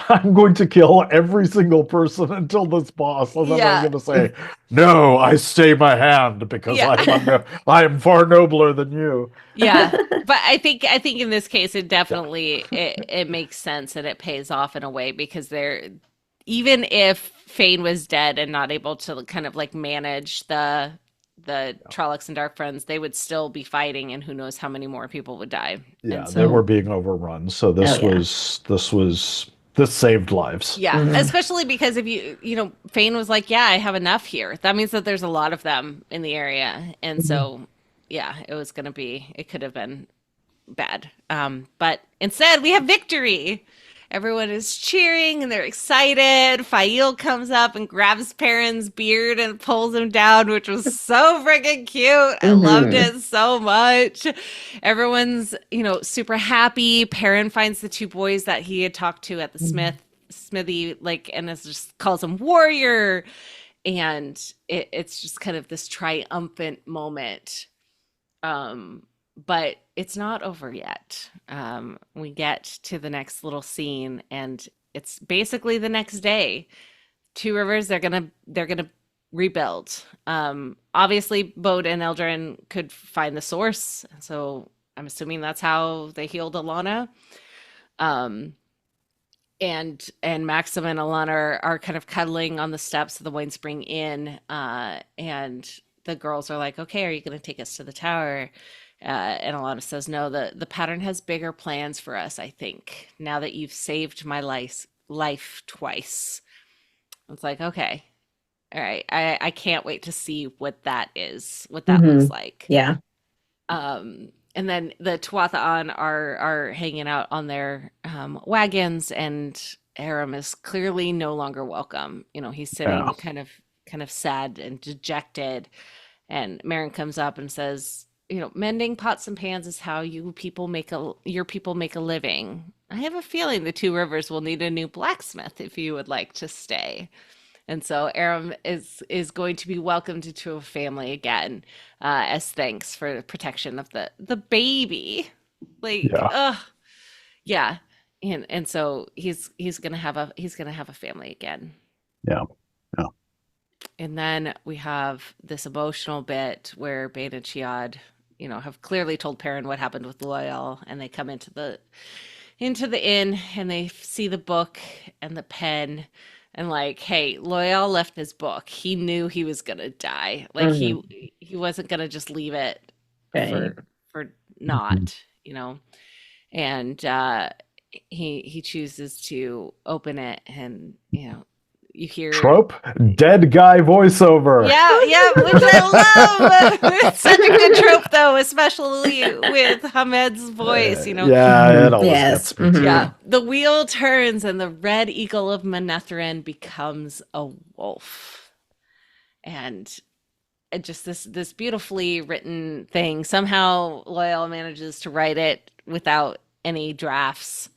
I'm going to kill every single person until this boss, and then I'm Yeah. going to say, no, I stay my hand because Yeah. I am far nobler than you. Yeah. But I think in this case it definitely it makes sense and it pays off in a way because they're even if Fane was dead and not able to kind of like manage the Trollocs and Dark Friends, they would still be fighting and who knows how many more people would die. And Yeah, they Mhm. were so being overrun, so Oh yeah. this saved lives. yeah, Mhm. especially because if Fane was like, yeah, I have enough here. That means that there's a lot of them in the area. And Mhm. so yeah, it could have been bad. But instead, we have victory. Everyone is cheering and they're excited. Fail comes up and grabs Perrin's beard and pulls him down, which was so freaking cute. I loved Mhm. it so much. Everyone's, super happy. Perrin finds the two boys that he had talked to at the Mhm. smithy, like, and is just calls him warrior. And it's just kind of this triumphant moment, but it's not over yet. We get to the next little scene, and it's basically the next day. Two Rivers, they're gonna rebuild. Obviously, Bode and Eldrin could find the source, so I'm assuming that's how they healed Alana. Um, and Maxim and Alana are kind of cuddling on the steps of the Wine Spring Inn, and the girls are like, "Okay, are you going to take us to the tower?" And Alana says, "No, the pattern has bigger plans for us. I think now that you've saved my life twice." It's like, okay, all right, I can't wait to see what that is, what that looks Mhm. like. Yeah. And then the Tuathaan are hanging out on their wagons, and Aram is clearly no longer welcome. He's Yeah. sitting kind of sad and dejected. And Marin comes up and says, mending pots and pans is how your people make a living. I have a feeling the Two Rivers will need a new blacksmith if you would like to stay. And so Aram is going to be welcomed into a family again, as thanks for the protection of the baby. Like, Yeah. yeah. And so he's gonna have a family again. Yeah. Yeah. And then we have this emotional bit where Bane and Chiad, have clearly told Perrin what happened with Loyal, and they come into the inn and they see the book and the pen and like, hey, Loyal left his book. He knew he was gonna die. Like Mhm. he wasn't gonna just leave it Right. for Mhm. not, and he chooses to open it, and you hear. Trope, dead guy voiceover. Yeah, yeah, which I love. It's such a good trope, though, especially with Hamed's voice. Yeah, it Mhm. always Yes. gets me Yeah, Mhm. too. the wheel turns and the red eagle of Manetheren becomes a wolf, and just this beautifully written thing. Somehow Loyal manages to write it without any drafts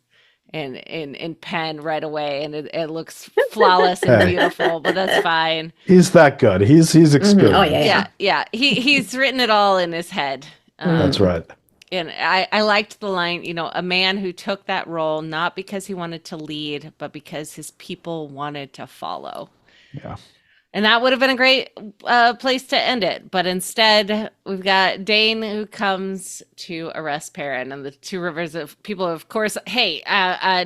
in pen right away, and it looks flawless and Hey, beautiful. But that's fine. he's that good. He's Mhm. Oh yeah, experienced. yeah. Yeah, he's written it all in his head. That's Mhm. right. And I liked the line, a man who took that role not because he wanted to lead, but because his people wanted to follow. Yeah. And that would have been a great place to end it. But instead, we've got Dane who comes to arrest Perrin, and the Two Rivers of people, of course, hey,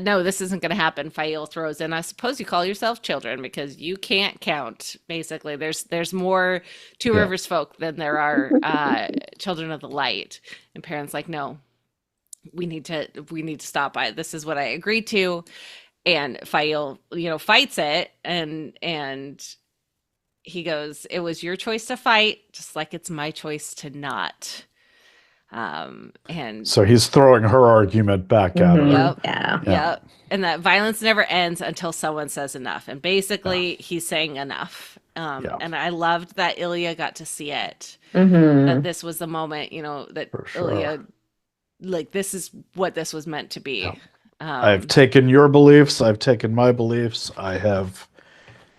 no, this isn't going to happen. Fael throws in, I suppose you call yourself children because you can't count. Basically, there's more Two Yeah. Rivers folk than there are Children of the Light. And Perrin's like, no, we need to stop by. This is what I agreed to. And Fael, fights it, and he goes, it was your choice to fight, just like it's my choice to not. And So he's throwing her argument back at her. yep, Yeah. yep. And that violence never ends until someone says enough. And basically, he's saying enough. Yeah. And I loved that Ilya got to see it. Mm-hmm. That this was the moment, that For sure. Ilya, like, this is what this was meant to be. Yeah. I've taken your beliefs, I've taken my beliefs, I have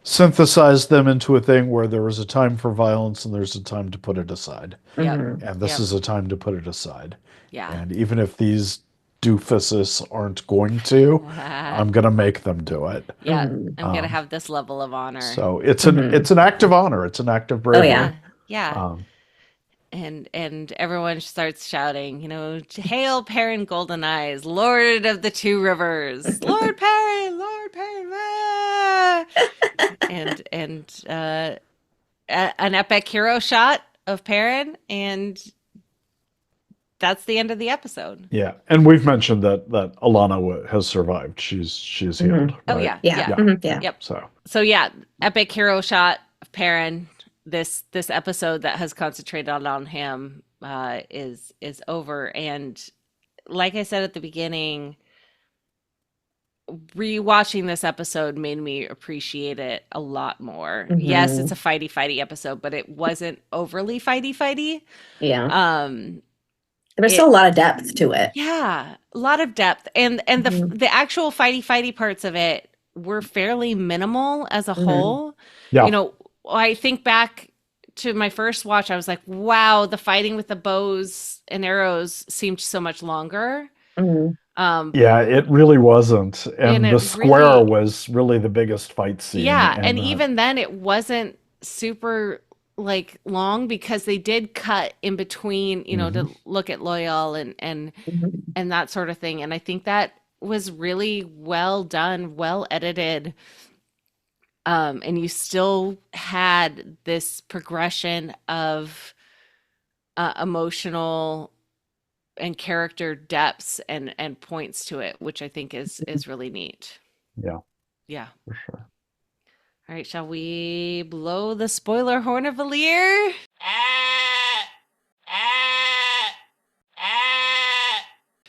synthesized them into a thing where there is a time for violence and there's a time to put it aside. Yep. Mm-hmm. And this is a time to put it aside. Yeah. And even if these doofuses aren't going to, I'm going to make them do it. Yeah. Mhm. I'm going to have this level of honor. So it's an act of honor. It's an act of Oh bravery. yeah. Yeah. And everyone starts shouting, Hail Perrin Goldeneyes, Lord of the Two Rivers, Lord Perrin, Lord Perrin. Ah! and an epic hero shot of Perrin, and that's the end of the episode. Yeah, and we've mentioned that Alana has survived. She's healed. Oh right? yeah, Yeah. yeah. Mhm. Yeah. Yep. So yeah, epic hero shot of Perrin. This episode that has concentrated on him is over, and like I said at the beginning, rewatching this episode made me appreciate it a lot more. Yes, it's a fighty episode, but it wasn't overly fighty. Yeah. There was still a lot of depth to it. Yeah, a lot of depth, and the actual fighty parts of it were fairly minimal as a whole. yeah, I think back to my first watch, I was like, wow, the fighting with the bows and arrows seemed so much longer. Mhm. yeah, it really wasn't, and it the square really- was really the biggest fight scene. Yeah, and even then, it wasn't super long because they did cut in between, to look at Loyal and Mhm. that sort of thing. And I think that was really well done, well edited. And you still had this progression of emotional and character depths and points to it, which I think is really neat. Yeah. for sure. All right, shall we blow the spoiler horn of Valir?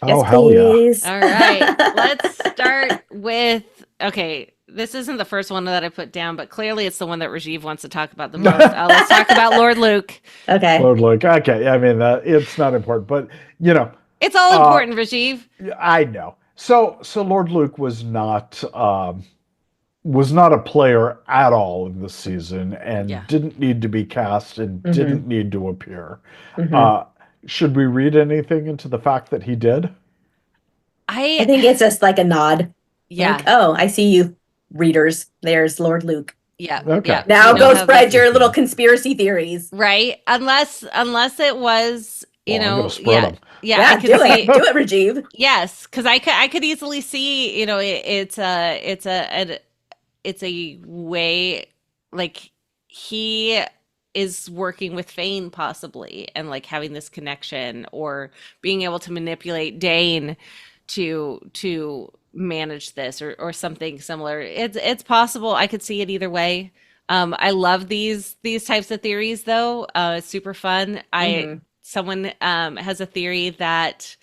Oh hell yeah! Please. All right, let's start with, okay, this isn't the first one that I put down, but clearly it's the one that Rajiv wants to talk about the most. Let's talk about Lord Luke. Okay. Lord Luke. Okay, I mean that it's not important, but It's all important, Rajiv. I know. So Lord Luke was not a player at all in this season, and Yeah. didn't need to be cast, and didn't need to appear. Mhm. Should we read anything into the fact that he did? I think it's just like a nod. Yeah. Like, oh, I see you, readers. There's Lord Luke. Yeah. Okay. Yeah. Now You go know how spread this- your little conspiracy theories. Right. Unless it was, Well, I'm gonna spread them. Yeah. Yeah, I do could see. it. Do it, Rajiv. Yes, because I could easily see, it's a way, like, he is working with Fane possibly, and like having this connection, or being able to manipulate Dane to manage this, or something similar. It's possible. I could see it either way. I love these types of theories though. It's super fun. Someone has a theory that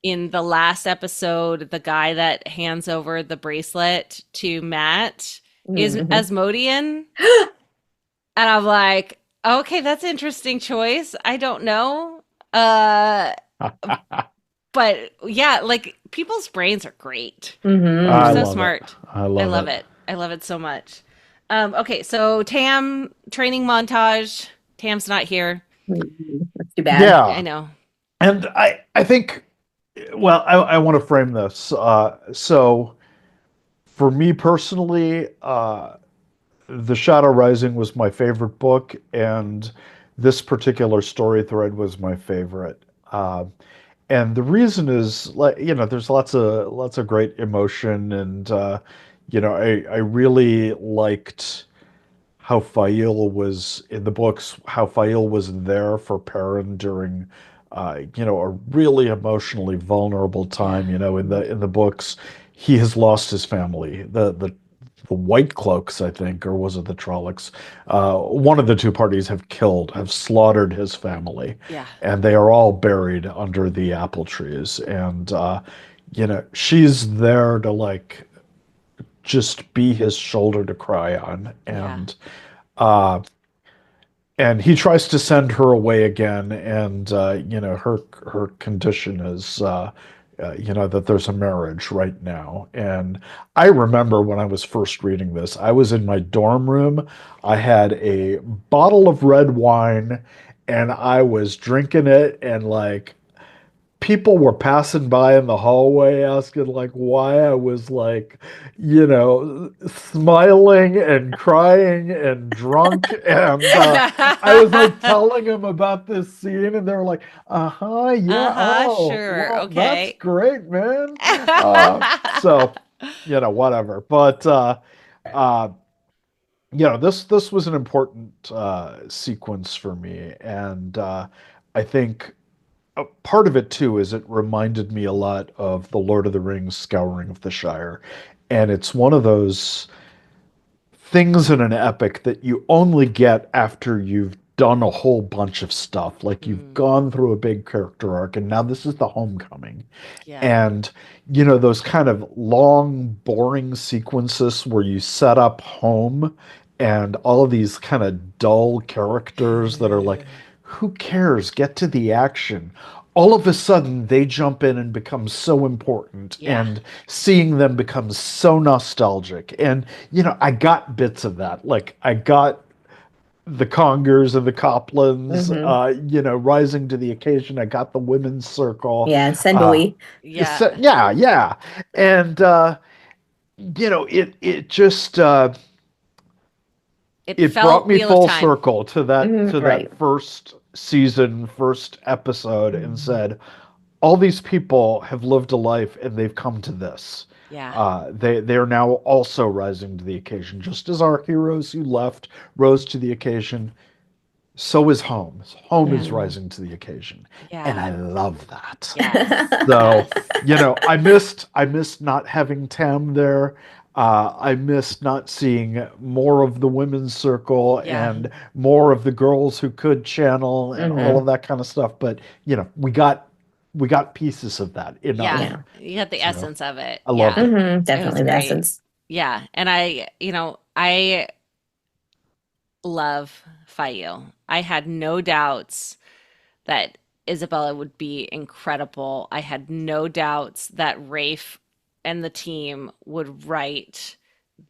in the last episode, the guy that hands over the bracelet to Matt is Asmodean. And I'm like, okay, that's an interesting choice. I don't know. But yeah, like, people's brains are great. I So love smart. it. I love it. I love it so much. Okay, so Tam training montage. Tam's not here. That's too bad. Yeah, I know. and I think, well, I want to frame this. So for me personally, The Shadow Rising was my favorite book, and this particular story thread was my favorite. And the reason is, like, there's lots of great emotion, and I really liked how Fael was in the books, how Fael was there for Perrin during a really emotionally vulnerable time. In the books, he has lost his family. The White Cloaks, I think, or was it the Trollocs? One of the two parties have slaughtered his family, Yeah. and they are all buried under the apple trees. And she's there to like just be his shoulder to cry on, Yeah. uh, and he tries to send her away again, and her condition is that there's a marriage right now. And I remember when I was first reading this, I was in my dorm room. I had a bottle of red wine, and I was drinking it, and like people were passing by in the hallway asking like why I was like, smiling and crying and drunk. And I was like telling them about this scene, and they were like, uh-huh, yeah, Uh-huh, oh, sure. well, that's Okay. great, man. So, whatever. But uh, this was an important sequence for me, and I think part of it too is it reminded me a lot of the Lord of the Rings Scouring of the Shire. And it's one of those things in an epic that you only get after you've done a whole bunch of stuff. Like you've Mm, gone through a big character arc, and now this is the homecoming. yeah. And, those kind of long, boring sequences where you set up home and all of these kind of dull characters that are like, who cares? Get to the action. All of a sudden, they jump in and become so important, Yeah. and seeing them becomes so nostalgic. And, I got bits of that. Like, I got the Congers and the Coplans, Hmm. rising to the occasion. I got the women's circle. Yeah, Uh, Sendui. Yeah. so, yeah, yeah. And, it just, It it brought felt me Wheel of full Time. circle to that Right. first season, first episode, and Mhm. said, all these people have lived a life and they've come to this. Yeah. They are now also rising to the occasion, just as our heroes who left rose to the occasion. So is home. Home Yeah. is rising to the occasion, and Yeah. I love that. Yes. So, Yes. I missed not having Tam there. I missed not seeing more of the women's circle Yeah. and more of the girls who could channel and all Hmm. of that kind of stuff. But we got pieces of that Yeah. enough. Yeah. You got the So essence of it. I loved Yeah. it. It was Definitely the great. essence. Yeah. And I love Fayu. I had no doubts that Isabella would be incredible. I had no doubts that Rafe and the team would write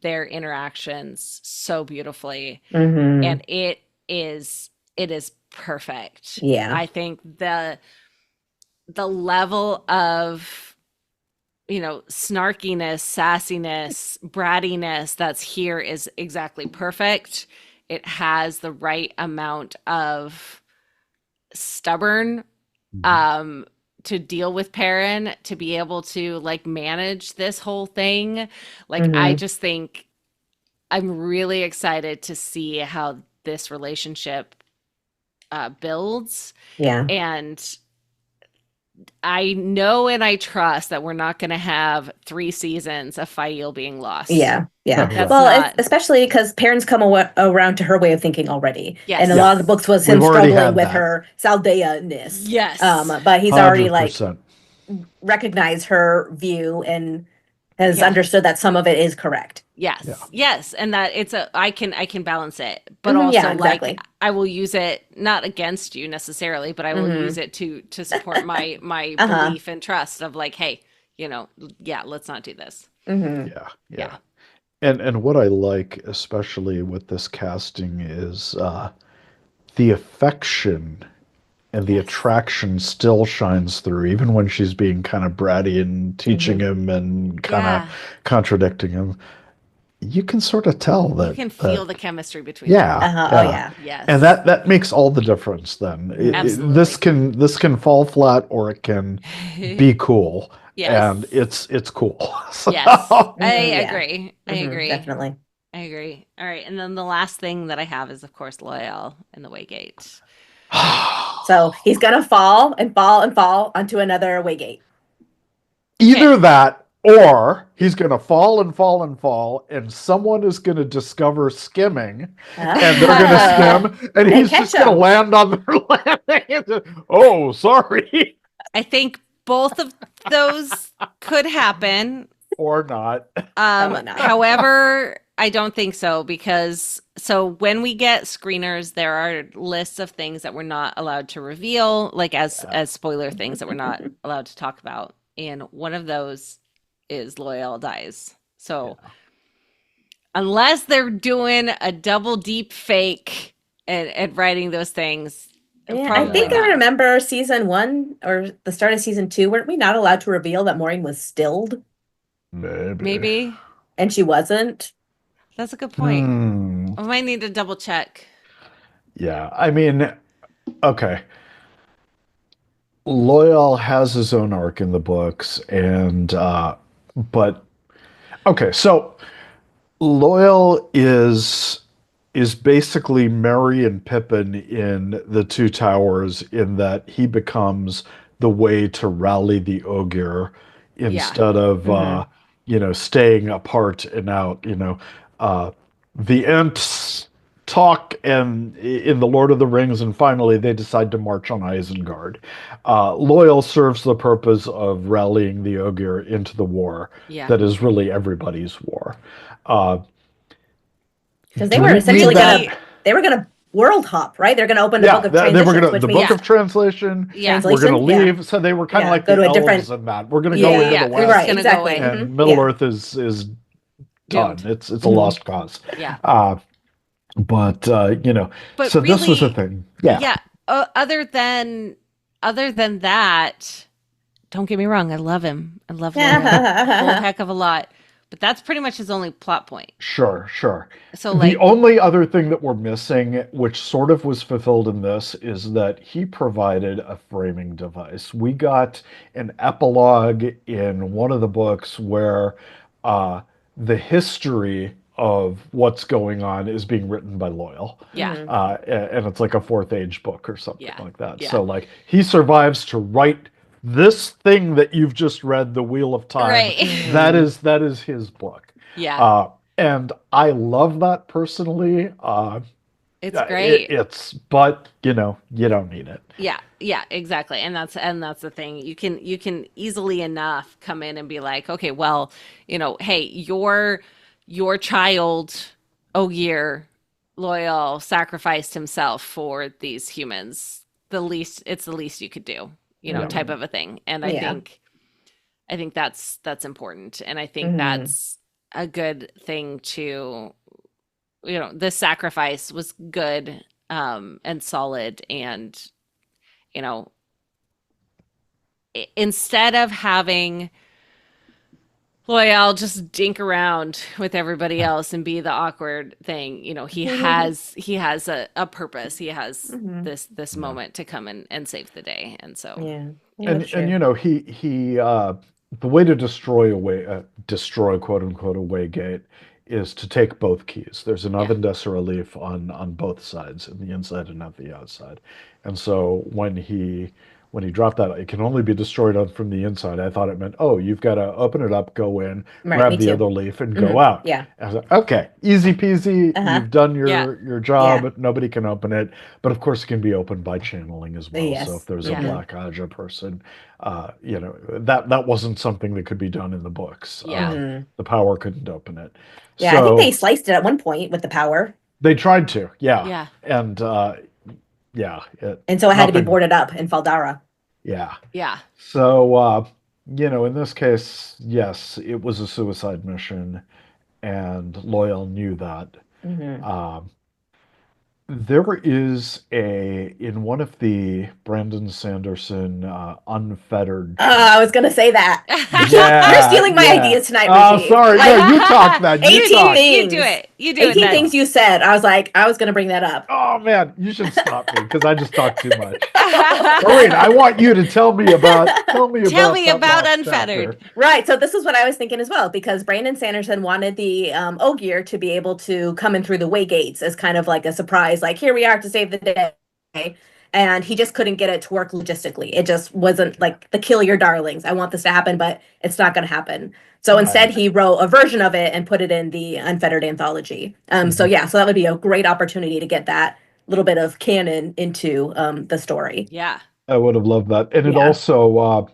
their interactions so beautifully. Hmm. And it is perfect. Yeah. I think the level of snarkiness, sassiness, brattiness that's here is exactly perfect. It has the right amount of stubborn Mhm. um to deal with Perrin, to be able to like manage this whole thing. Like I Hmm. just think I'm really excited to see how this relationship builds. Yeah. And I know and I trust that we're not going to have 3 seasons of Fail being lost. Yeah. Yeah. Right. That's Well, not. especially because parents come around to her way of thinking already. And a Yes. Yeah, lot of the books was him we've already struggling had with that. her Saldea-ness. Yes. But he's already like 100%. recognized her view and has Yeah. understood that some of it is correct. Yeah. Yes. Yes. And that I can balance it. But Yeah, also like exactly. I will use it not against you necessarily, but I will use Hmm. it to support my Uh-huh. belief and trust of like, hey, yeah, let's not do this. Hmm. Yeah. Yeah. Yeah. And what I like, especially with this casting, is the affection and the Yes. attraction still shines through, even when she's being kind of bratty and teaching Hmm. him and kind of Yeah. contradicting him. You can sort of tell You that can that feel the chemistry between them. yeah, Uh-huh. Oh yeah. yeah. And Yes. that makes all the difference then. This Absolutely. can fall flat or it can be cool, Yes. and it's cool. Yes. I So, Yeah. agree. I agree. Definitely. I agree. All right. And then the last thing that I have is, of course, Loyal and the Waygate. So So he's gonna fall and fall and fall onto another waygate. Either that, or he's going to fall and fall and fall, and someone is going to discover skimming, and they're going to skim, and he's just going to land on their landing. Oh, sorry. I think both of those could happen. Or not. However, I don't think so, because when we get screeners, there are lists of things that we're not allowed to reveal, like as spoiler things that we're not allowed to talk about. And one of those is Loyal dies. So unless they're doing a double deep fake and writing those things. Yeah, I think I remember season 1 or the start of season 2, weren't we not allowed to reveal that Maureen was stilled? Maybe. And she wasn't. That's a good point. I might need to double check. Yeah, I mean, okay. Loyal has his own arc in the books, and but okay, so Loyal is basically Merry and Pippin in the Two Towers, in that he becomes the way to rally the Ogier instead of staying apart and out. The Ents talk and in the Lord of the Rings, and finally they decide to march on Isengard. Loyal serves the purpose of rallying the Ogier into the war that is really everybody's war. Because they were essentially gonna world hop, right? They're gonna open the book of transitions. The book of translation. Yeah. We're gonna leave. Yeah. So they were kind of like the elves in that. We're gonna go into the west. Right, exactly. And Middle Earth is done. It's a lost cause. Yeah. But so really, this was a thing. Yeah. Other than that, don't get me wrong, I love him. I love him a whole heck of a lot. But that's pretty much his only plot point. Sure. So the only other thing that we're missing, which sort of was fulfilled in this, is that he provided a framing device. We got an epilogue in one of the books where the history of what's going on is being written by Loyal. Yeah. And it's like a fourth age book or something like that. Yeah. So like he survives to write this thing that you've just read, The Wheel of Time. Right. That is his book. Yeah. And I love that personally. It's great. But you don't need it. Yeah, exactly. And that's the thing. You can easily enough come in and be like, okay, well, hey, your child, Ogier, Loyal, sacrificed himself for these humans. It's the least you could do, type of a thing. And I think that's important. And I think that's a good thing to, this sacrifice was good and solid. And, instead of having Loyal just dink around with everybody else and be the awkward thing, he has a purpose. He has this moment to come and save the day. And so and he the way to destroy quote unquote a waygate is to take both keys. There's an Avendesser relief on both sides, in the inside and not the outside. And so when he dropped that, it can only be destroyed from the inside. I thought it meant, you've got to open it up, go in, grab the other leaf, and go out. Yeah. I was like, okay, easy peasy. You've done your job. Yeah. Nobody can open it. But of course, it can be opened by channeling as well. Yes. So if there's a Black Aja person, that wasn't something that could be done in the books. The power couldn't open it. Yeah, I think they sliced it at one point with the power. They tried to, Yeah. And and so it had to be boarded up in Faldara. Yeah. Yeah. So, in this case, yes, it was a suicide mission, and Loyal knew that. There is in one of the Brandon Sanderson unfettered. I was going to say that. You're stealing my ideas tonight, Rajiv. Oh, sorry. No, you talk that. 18 things. You do it. 18 things you said. I was going to bring that up. Oh, man. You should stop me because I just talk too much. Maureen, I want you to tell me about Unfettered. Chapter. Right. So this is what I was thinking as well, because Brandon Sanderson wanted the Ogier to be able to come in through the way gates as kind of like a surprise. Like, here we are to save the day. and he just couldn't get it to work logistically. It just wasn't like the kill your darlings. I want this to happen, but it's not going to happen. So instead, Right. he wrote a version of it and put it in the Unfettered anthology. So Mhm. yeah, so that would be a great opportunity to get that little bit of canon into the story. Yeah. I would have loved that. And it Yeah. also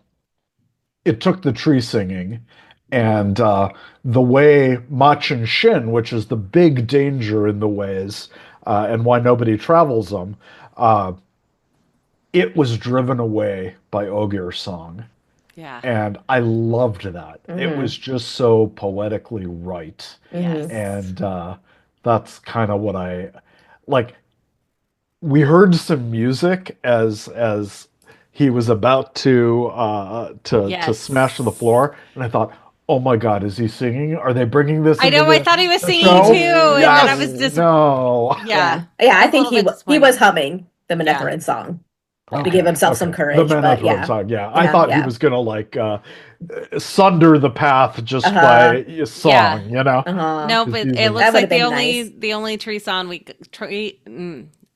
it took the tree singing and the way Mach and Shin, which is the big danger in the ways, and why nobody travels them, uh, it was driven away by Ogier song. Yeah. And I loved that. It Mhm. was just so poetically right. Yes. And that's kind of what I like. We heard some music as he was about to smash to the Yes. floor, and I thought, "Oh my God, is he singing? Are they bringing this I into know, I thought he was the singing too, show?" and then I Yes, was no. yeah. Yeah, I A think little bit he was disappointed. humming the Yeah. Manetheren song to give Okay, himself some okay. The courage. Man But at Run yeah, song, yeah. I yeah, thought he yeah. was gonna like sunder the path just Uh-huh. by a Yeah. song, you know? Uh-huh. No, Just but it using looks That would like have been nice. the only tree song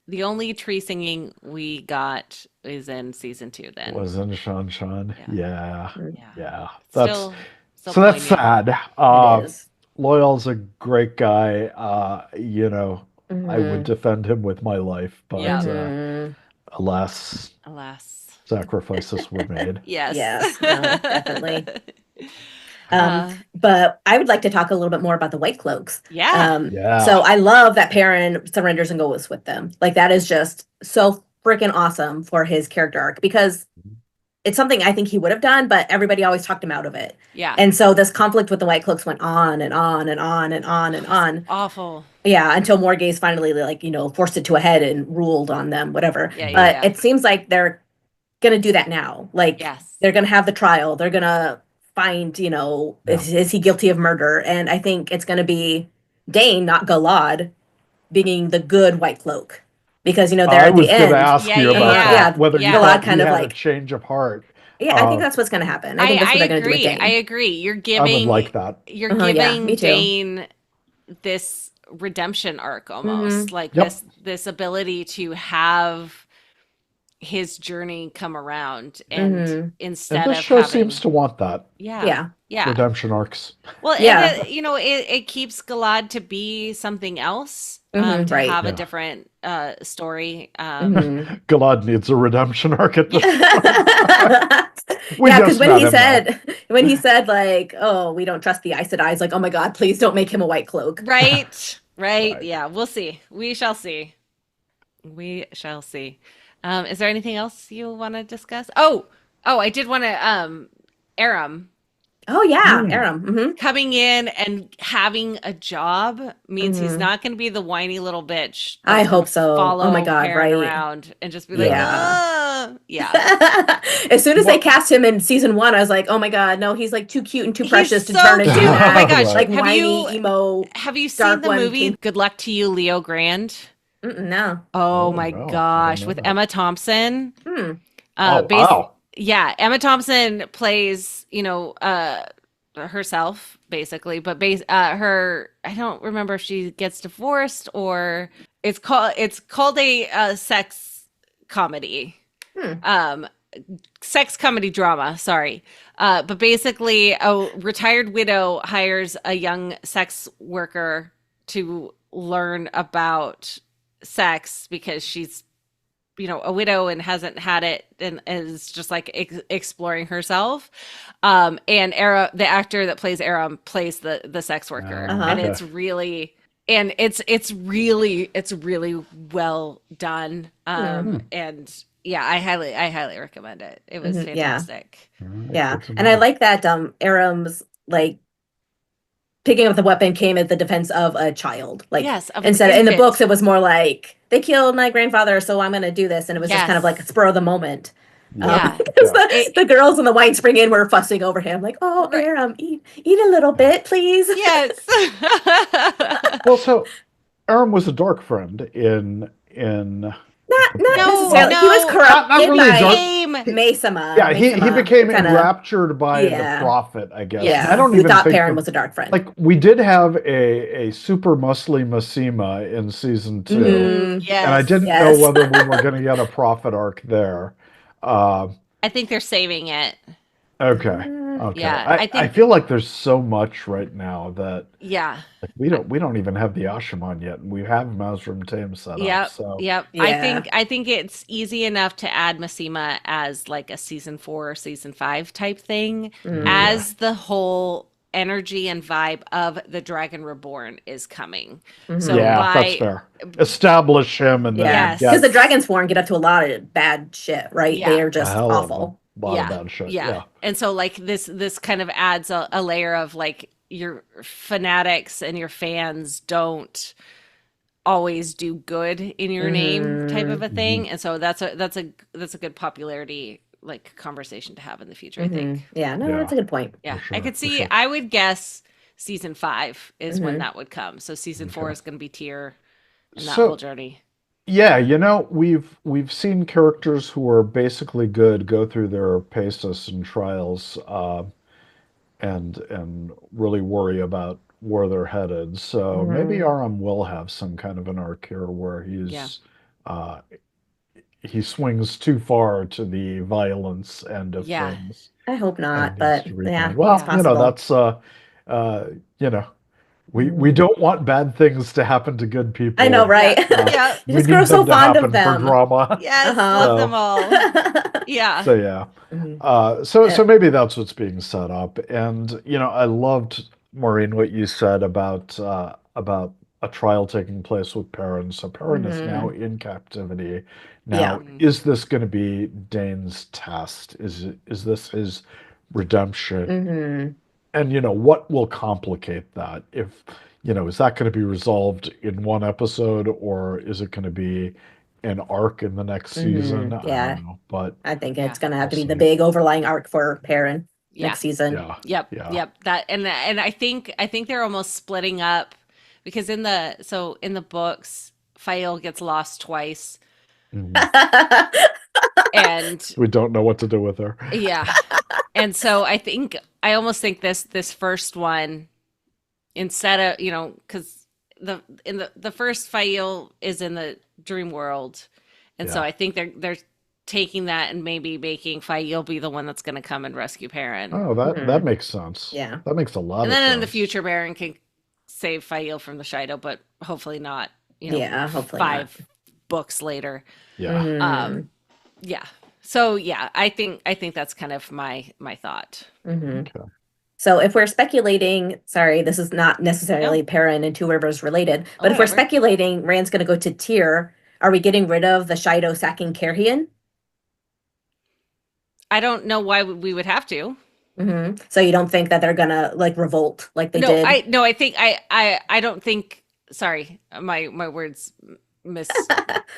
the only tree singing we got is in season 2 then. was in Shan Shan. Yeah. Yeah, Mm. Yeah. yeah. Still So that's poignant. sad. It is. Loyal's a great guy. I would Mhm. defend him with my life, Yeah. but Mhm. alas, Alas. sacrifices were made. Yes. Yes, no, definitely. Uh, But I would like to talk a little bit more about the White Cloaks. yeah. So Yeah. I love that Perrin surrenders and goes with them. Like that is just so freaking awesome for his character arc because it's something I think he would have done, but everybody always talked him out of it. Yeah. And so this conflict with the White Cloaks went on and on and on and on and on. Awful. Yeah, until Morgaze finally forced it to a head and ruled on them, whatever. Yeah, But yeah. it seems like they're gonna do that now. Like Yes. they're gonna have the trial. They're gonna find, Yeah. is he guilty of murder? And I think it's gonna be Dane, not Galad, being the good White Cloak. Because they're I at the was going to end. ask Yeah, you yeah, about yeah. that, Yeah, whether you Yeah. Galad thought he kind of had a like change of heart. yeah, I think that's what's gonna happen. I think that's what they're gonna do with I Dane. agree. You're I would giving like that. you're Yeah, giving me too. Dane this redemption arc almost. Like Yep. this ability to have his journey come around and And instead this of show having seems to want that. yeah. Redemption arcs. Well, Yeah. and it keeps Galad to be something else, to right. have a Yeah. different story. Mhm. Galad needs a redemption arc at this point. We Yeah, just because when met he him, though. said like, "Oh, we don't trust the Aes Sedai," like, "Oh my God, please don't make him a White Cloak." Right. Right. Yeah, we'll see. We shall see. We shall see. Is there anything else you want to discuss? Oh, I did want to Aram Oh yeah, Hmm. Aram. Mm-hmm. coming in and having a job means he's Mhm. not going to be the whiny little bitch. I that's hope gonna so. Follow Oh my God, Perrin right. around and just be Yeah. like, yeah. As soon as they What- cast him in season 1, I was like, "Oh my God, no, he's like too cute and too He's precious to so turn into cute. Oh that." my gosh. Like Have whiny you emo. seen dark the one movie came- Good Luck to You, Leo Grand? No. Oh Oh, my no, I gosh, don't with know. Emma Thompson. Hmm. Oh, wow. Yeah, Emma Thompson plays, herself basically, but her I don't remember if she gets divorced or it's called a sex comedy. Sex comedy drama, sorry. But basically a retired widow hires a young sex worker to learn about sex because she's a widow and hasn't had it and is just like exploring herself. And the actor that plays Aram plays the sex worker, Oh, and okay. it's really well done. And yeah, I highly recommend it. It was Mhm, yeah. fantastic. All right, Yeah. good to And I know. like that Aram's like picking up the weapon came at the defense of a child. Like Yes, of an instead in the infant. books it was more like they killed my grandfather, so I'm gonna do this. And it was just kind of like a spur of the moment. Yeah. Because Yeah. the girls in the White Spring Inn were fussing over him, like, "Oh, Right. Aram, eat a little bit, please." Yes. Well, so Aram was a dork friend in Not No, necessarily. He was no, corrupted not really by dark. Game. Mesama. Yeah, he Mesama became kinda, enraptured by the yeah. prophet, I guess. And I Yeah. don't Who even thought think Perrin was a dark friend. like we did have a super muscly Masima in season 2, Mhm. and I Yes. didn't know Yes. whether we were going to get a prophet arc there. Uh, I think they're saving it. okay, Uh, okay. Yeah, I I think feel like there's so much right now that yeah. like we don't even have the Ashaman yet, and we have Mazrim Taim set up. Yep, So yep. Yeah. I think it's easy enough to add Masima as like a season 4 or season 5 type thing, Mm. yeah, as the whole energy and vibe of the Dragon Reborn is coming. So Mhm. yeah, that's by fair. Establish him and then Yeah. yes, Because the get Dragonsworn get up to a lot of bad shit, right? They yeah, are a just hell of awful. a lot of yeah, bad shit. yeah. Yeah, And so like this kind of adds a layer of like your fanatics and your fans don't always do good in your name type of Mhm. a hmm thing. And so that's a good popularity like conversation to have in the future, I think. Mhm. Yeah. No, that's yeah, a good point. for Yeah, I sure, could for see. sure. I would guess season 5 is when Mhm. that would come. So season 4 Okay. is going to be Tyr and that whole So journey. yeah, we've seen characters who are basically good go through their paces and trials, and really worry about where they're headed. So maybe Mhm. Aram will have some kind of an arc here where Yeah, uh, he swings too far to the violence end of yeah, things I hope and not, needs but to yeah, replan. it's Well, yeah, possible. that's uh, you know, we Mhm. don't want bad things to happen to good I know, people. right? yeah, yeah. You We just grow need so them to fond of happen for them. drama. Yes, Uh-huh. love them So, all. Yeah, so yeah. Mhm. So maybe that's what's being set up. And I loved, Maureen, what you said about a trial taking place with Perrin. So Perrin is now Mhm. in captivity. Yeah. Now, mhm, is this going to be Dane's test? Is this his redemption? Mhm. And what will complicate that? If is that going to be resolved in one episode, or is it going to be an arc in the next season? Mhm. I don't Yeah. know, but I think yeah, it's gonna have we'll to be the see. big overlying arc for Perrin yeah. next season. Yeah, Yep, yeah. yep. That and I think they're almost splitting up because in the books, Fael gets lost twice, Mhm. and We don't know what to do with her. yeah, and so I almost think this first one instead of because the first Fael is in the dream world, and so Yeah. I think they're taking that and maybe making Fael be the one that's going to come and rescue Perrin. Oh, that Mhm. makes sense. Yeah. That makes a lot And of then in the sense. future, Baron can save Fael from the Shido, but hopefully not, Yeah, hopefully not. 5 books later. Yeah. Um, Mhm. yeah. So yeah, I think that's kind of my thought. Mhm. Okay. So if we're speculating, sorry, this is not No, necessarily Perrin and Two Rivers related, but if we're whatever. speculating Rand's gonna go to Tyr, are we getting rid of the Shido sacking Carhian? I don't know why we would have to. So you don't think that they're gonna like revolt like they did? No, I think I don't think. Sorry, my words miss.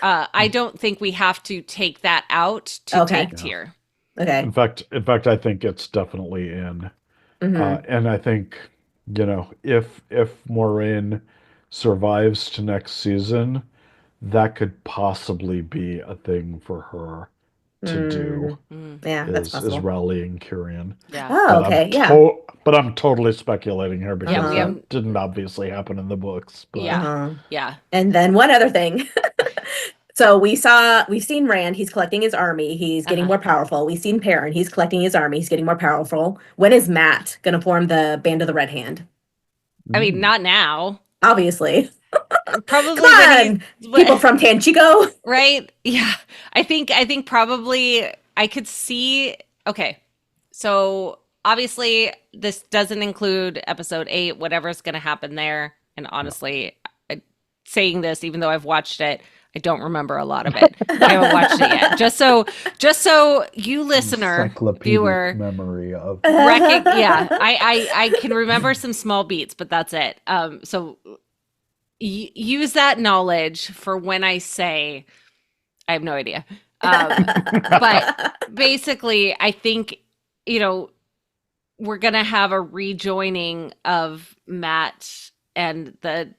I don't think we have to take that out to Okay. take Yeah. tier. Okay. In fact, I think it's definitely in. hmm And I think, if Moraine survives to next season, that could possibly be a thing for her to do, Mm, Mm, yeah, that's is possible. rallying Kyrian. yeah, Oh, But okay. Yeah. I'm totally speculating here yeah. because We Uh-huh. that have didn't obviously happen in the books. But yeah, Uh-huh. yeah. And then one other thing. So we've seen Rand, he's collecting his army, he's getting Uh-huh. more powerful. We've seen Perrin, he's collecting his army, he's getting more powerful. When is Matt gonna form the Band of the Red Hand? I mean, mm, not now. Obviously. Come Probably when he's on, people from Tanchico. right. Yeah, I think probably I could see. Okay, so obviously this doesn't include episode 8, whatever's going to happen there. And yeah. honestly, saying this, even though I've watched it, I don't remember a lot of it. I haven't watched it yet. Just so you listener, Encyclopedic viewer, memory of. yeah, I can remember some small beats, but that's it. So use that knowledge for when I say I have no idea. But basically, I think you know we're gonna have a rejoining of Matt and the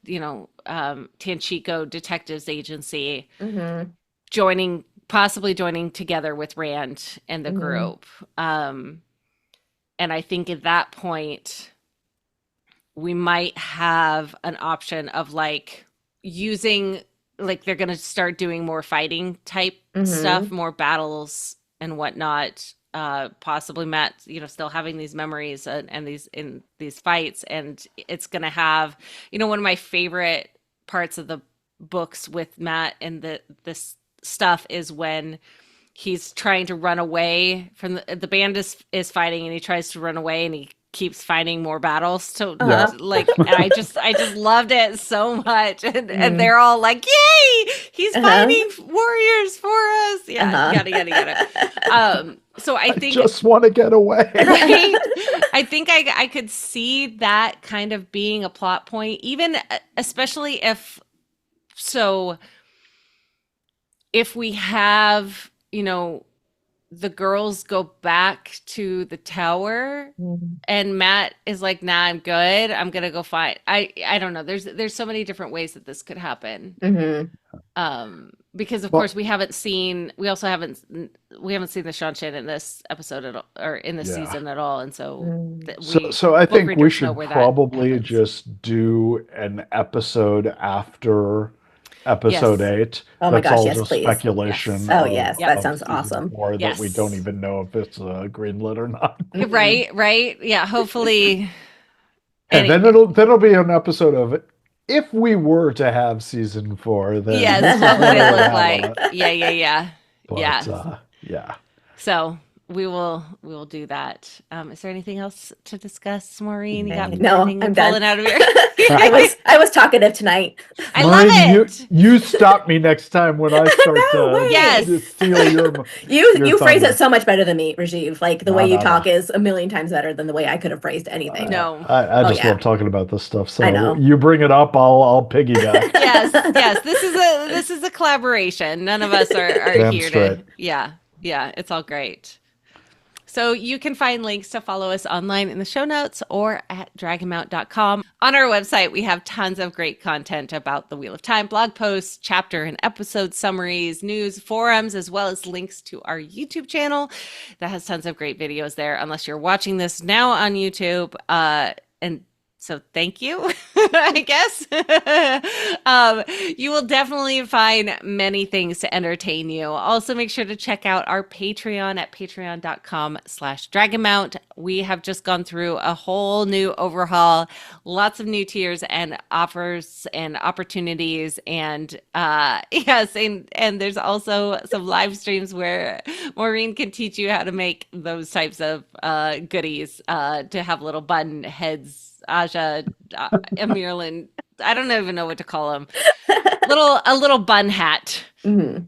Tanchico Detectives Agency hmm possibly joining together with Rand and the Mhm. group. And I think at that point, we might have an option of like using, like they're going to start doing more fighting type stuff, more battles and whatnot. Possibly Matt, still having these memories and these fights, and it's going to have, one of my favorite parts of the books with Matt and this stuff is when he's trying to run away from the band is fighting, and he tries to run away, and he keeps finding more battles to Yeah. like, and I just loved it so much, and they're all like, yay, he's fighting warriors for us, yada yada yada. So I think just want to get away. right? I think I could see that kind of being a plot point, even especially if we have, the girls go back to the tower and Matt is like, nah, I'm good. I'm going to go fight. I don't know. There's so many different ways that this could happen. Because of course we haven't seen the Shanshan in this episode at all, or in this season at all. And so, so I think we should where that probably happens. just do an episode after episode 8. Oh my That's gosh, all yes, just please. speculation. Yes. Oh, yes, that of sounds season awesome. 4 that we Yes. don't even know if it's greenlit or not. Right. Yeah. Hopefully. And then it'll be an episode of it. If we were to have season 4, then yes, this is what would what it would look happen. like? Yeah. But, Yeah. yeah. So we will do that. Is there anything else to discuss, Maureen? You got No, anything I'm pulling done. out of your I was talkative tonight. I love Maureen, it. You stop me next time when I start No way. Yes. to steal your You phrase thunder. it so much better than me, Rajiv. Like the way you No. talk is a million times better than the way I could have phrased anything. No. I just yeah. love talking about this stuff. So I know. you bring it up, I'll piggyback. Yes. This is a collaboration. None of us are Damn here straight. to. Yeah. It's all great. So you can find links to follow us online in the show notes or at dragonmount.com. On our website, we have tons of great content about the Wheel of Time, blog posts, chapter and episode summaries, news, forums, as well as links to our YouTube channel that has tons of great videos there, unless you're watching this now on YouTube. And so thank you, I guess. You will definitely find many things to entertain you. Also, make sure to check out our Patreon at patreon.com/Dragonmount. We have just gone through a whole new overhaul, lots of new tiers and offers and opportunities. And yes, and there's also some live streams where Maureen can teach you how to make those types of goodies to have little button heads. Aja, Amirlin, I don't even know what to call him. A little bun hat in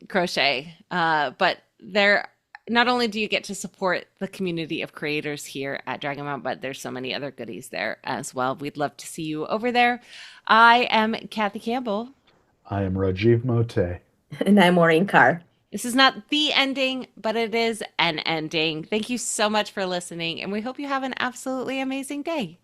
crochet. But there, not only do you get to support the community of creators here at Dragonmount, but there's so many other goodies there as well. We'd love to see you over there. I am Kathy Campbell. I am Rajiv Moté. And I'm Maureen Carr. This is not the ending, but it is an ending. Thank you so much for listening, and we hope you have an absolutely amazing day.